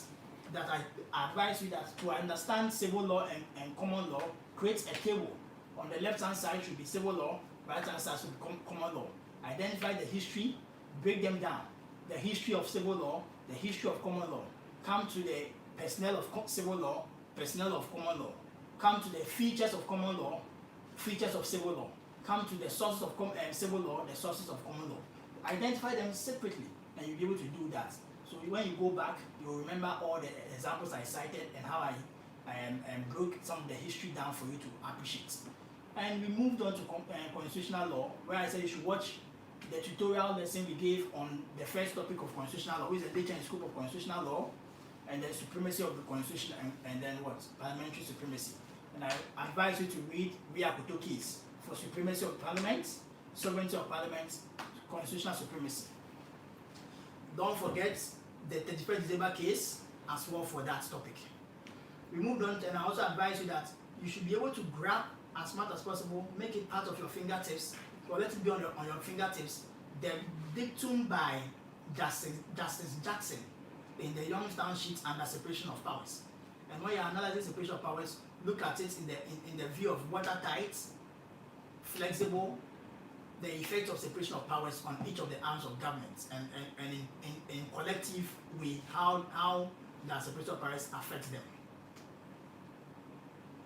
that I advise you that to understand civil law and common law, create a table. On the left hand side should be civil law, right hand side should be common law. Identify the history, break them down. The history of civil law, the history of common law. Come to the personnel of civil law, personnel of common law. Come to the features of common law, features of civil law. Come to the sources of civil law, the sources of common law. Identify them separately, and you'll be able to do that. So when you go back, you'll remember all the examples I cited and how I broke some of the history down for you to appreciate. And we moved on to constitutional law, where I said you should watch the tutorial lesson we gave on the first topic of constitutional law, which is the nature and scope of constitutional law, and the supremacy of the constitution, and then what? Parliamentary supremacy. And I advise you to read Riakoto case for supremacy of parliament, sovereignty of parliament, constitutional supremacy. Don't forget the 31st December case as well for that topic. We moved on, and I also advise you that you should be able to grab as much as possible, make it part of your fingertips, or let it be on your fingertips, the dictum by Justice Jackson in the Youngstown sheet under separation of powers. And when you're analyzing separation of powers, look at it in the view of watertight, flexible, the effect of separation of powers on each of the arms of government, and in collective way, how the separation of powers affect them.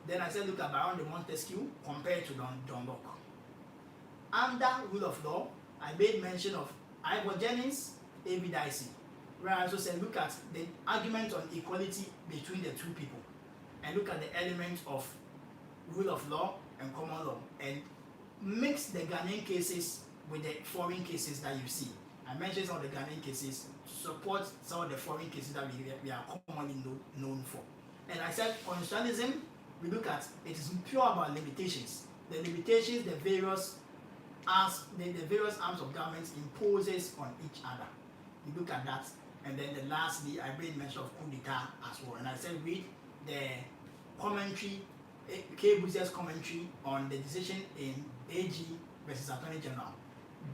Then I said look at Baron de Montesquieu compared to John Locke. Under rule of law, I made mention of Ivor Jennings, A.B. Dicey, where I also said look at the argument on equality between the two people, and look at the elements of rule of law and common law, and mix the Ghanaian cases with the foreign cases that you see. I mentioned some of the Ghanaian cases to support some of the foreign cases that we are commonly known for. And I said constitutionalism, we look at it is pure about limitations. The limitations the various arms of government imposes on each other. We look at that, and then lastly I made mention of coup d'etat as well. And I said read the commentary, K. Bouzier's commentary on the decision in AG versus Attorney General,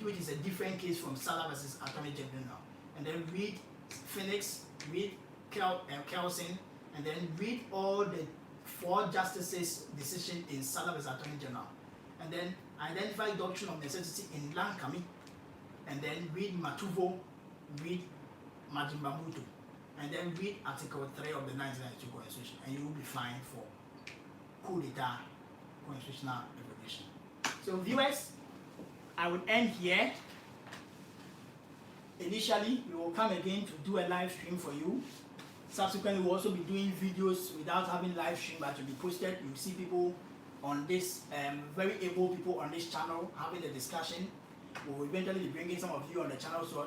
which is a different case from Salah versus Attorney General. And then read Phoenix, read Kelson, and then read all the 4 justices' decision in Salah versus Attorney General. And then identify doctrine of necessity in Lankami, and then read Matuvo, read Majimbamutu, and then read Article 3 of the 1992 Constitution, and you will be fine for coup d'etat constitutional revolution. So viewers, I would end here. Initially, we will come again to do a live stream for you. Subsequently, we'll also be doing videos without having live stream, but to be posted. You'll see people on this, very able people on this channel having a discussion. We will eventually be bringing some of you on the channel to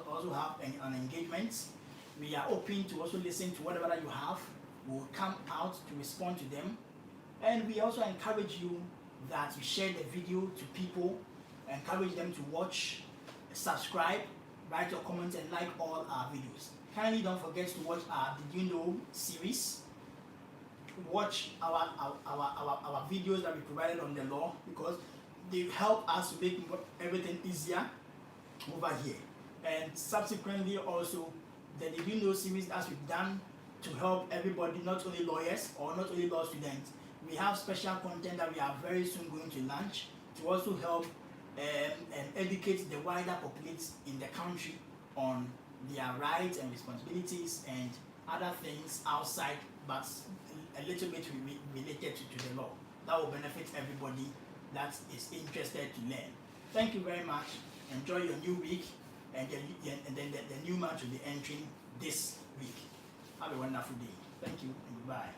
also have an engagement. We are open to also listen to whatever that you have. We will come out to respond to them. And we also encourage you that you share the video to people, encourage them to watch, subscribe, write your comments, and like all our videos. Kindly don't forget to watch our Did You Know series. Watch our videos that we provided on the law, because they help us to make everything easier over here. And subsequently also the Did You Know series as we've done to help everybody, not only lawyers or not only law students. We have special content that we are very soon going to launch to also help and educate the wider populace in the country on their rights and responsibilities and other things outside, but a little bit related to the law. That will benefit everybody that is interested to learn. Thank you very much. Enjoy your new week, and then the new month will be entering this week. Have a wonderful day. Thank you and goodbye.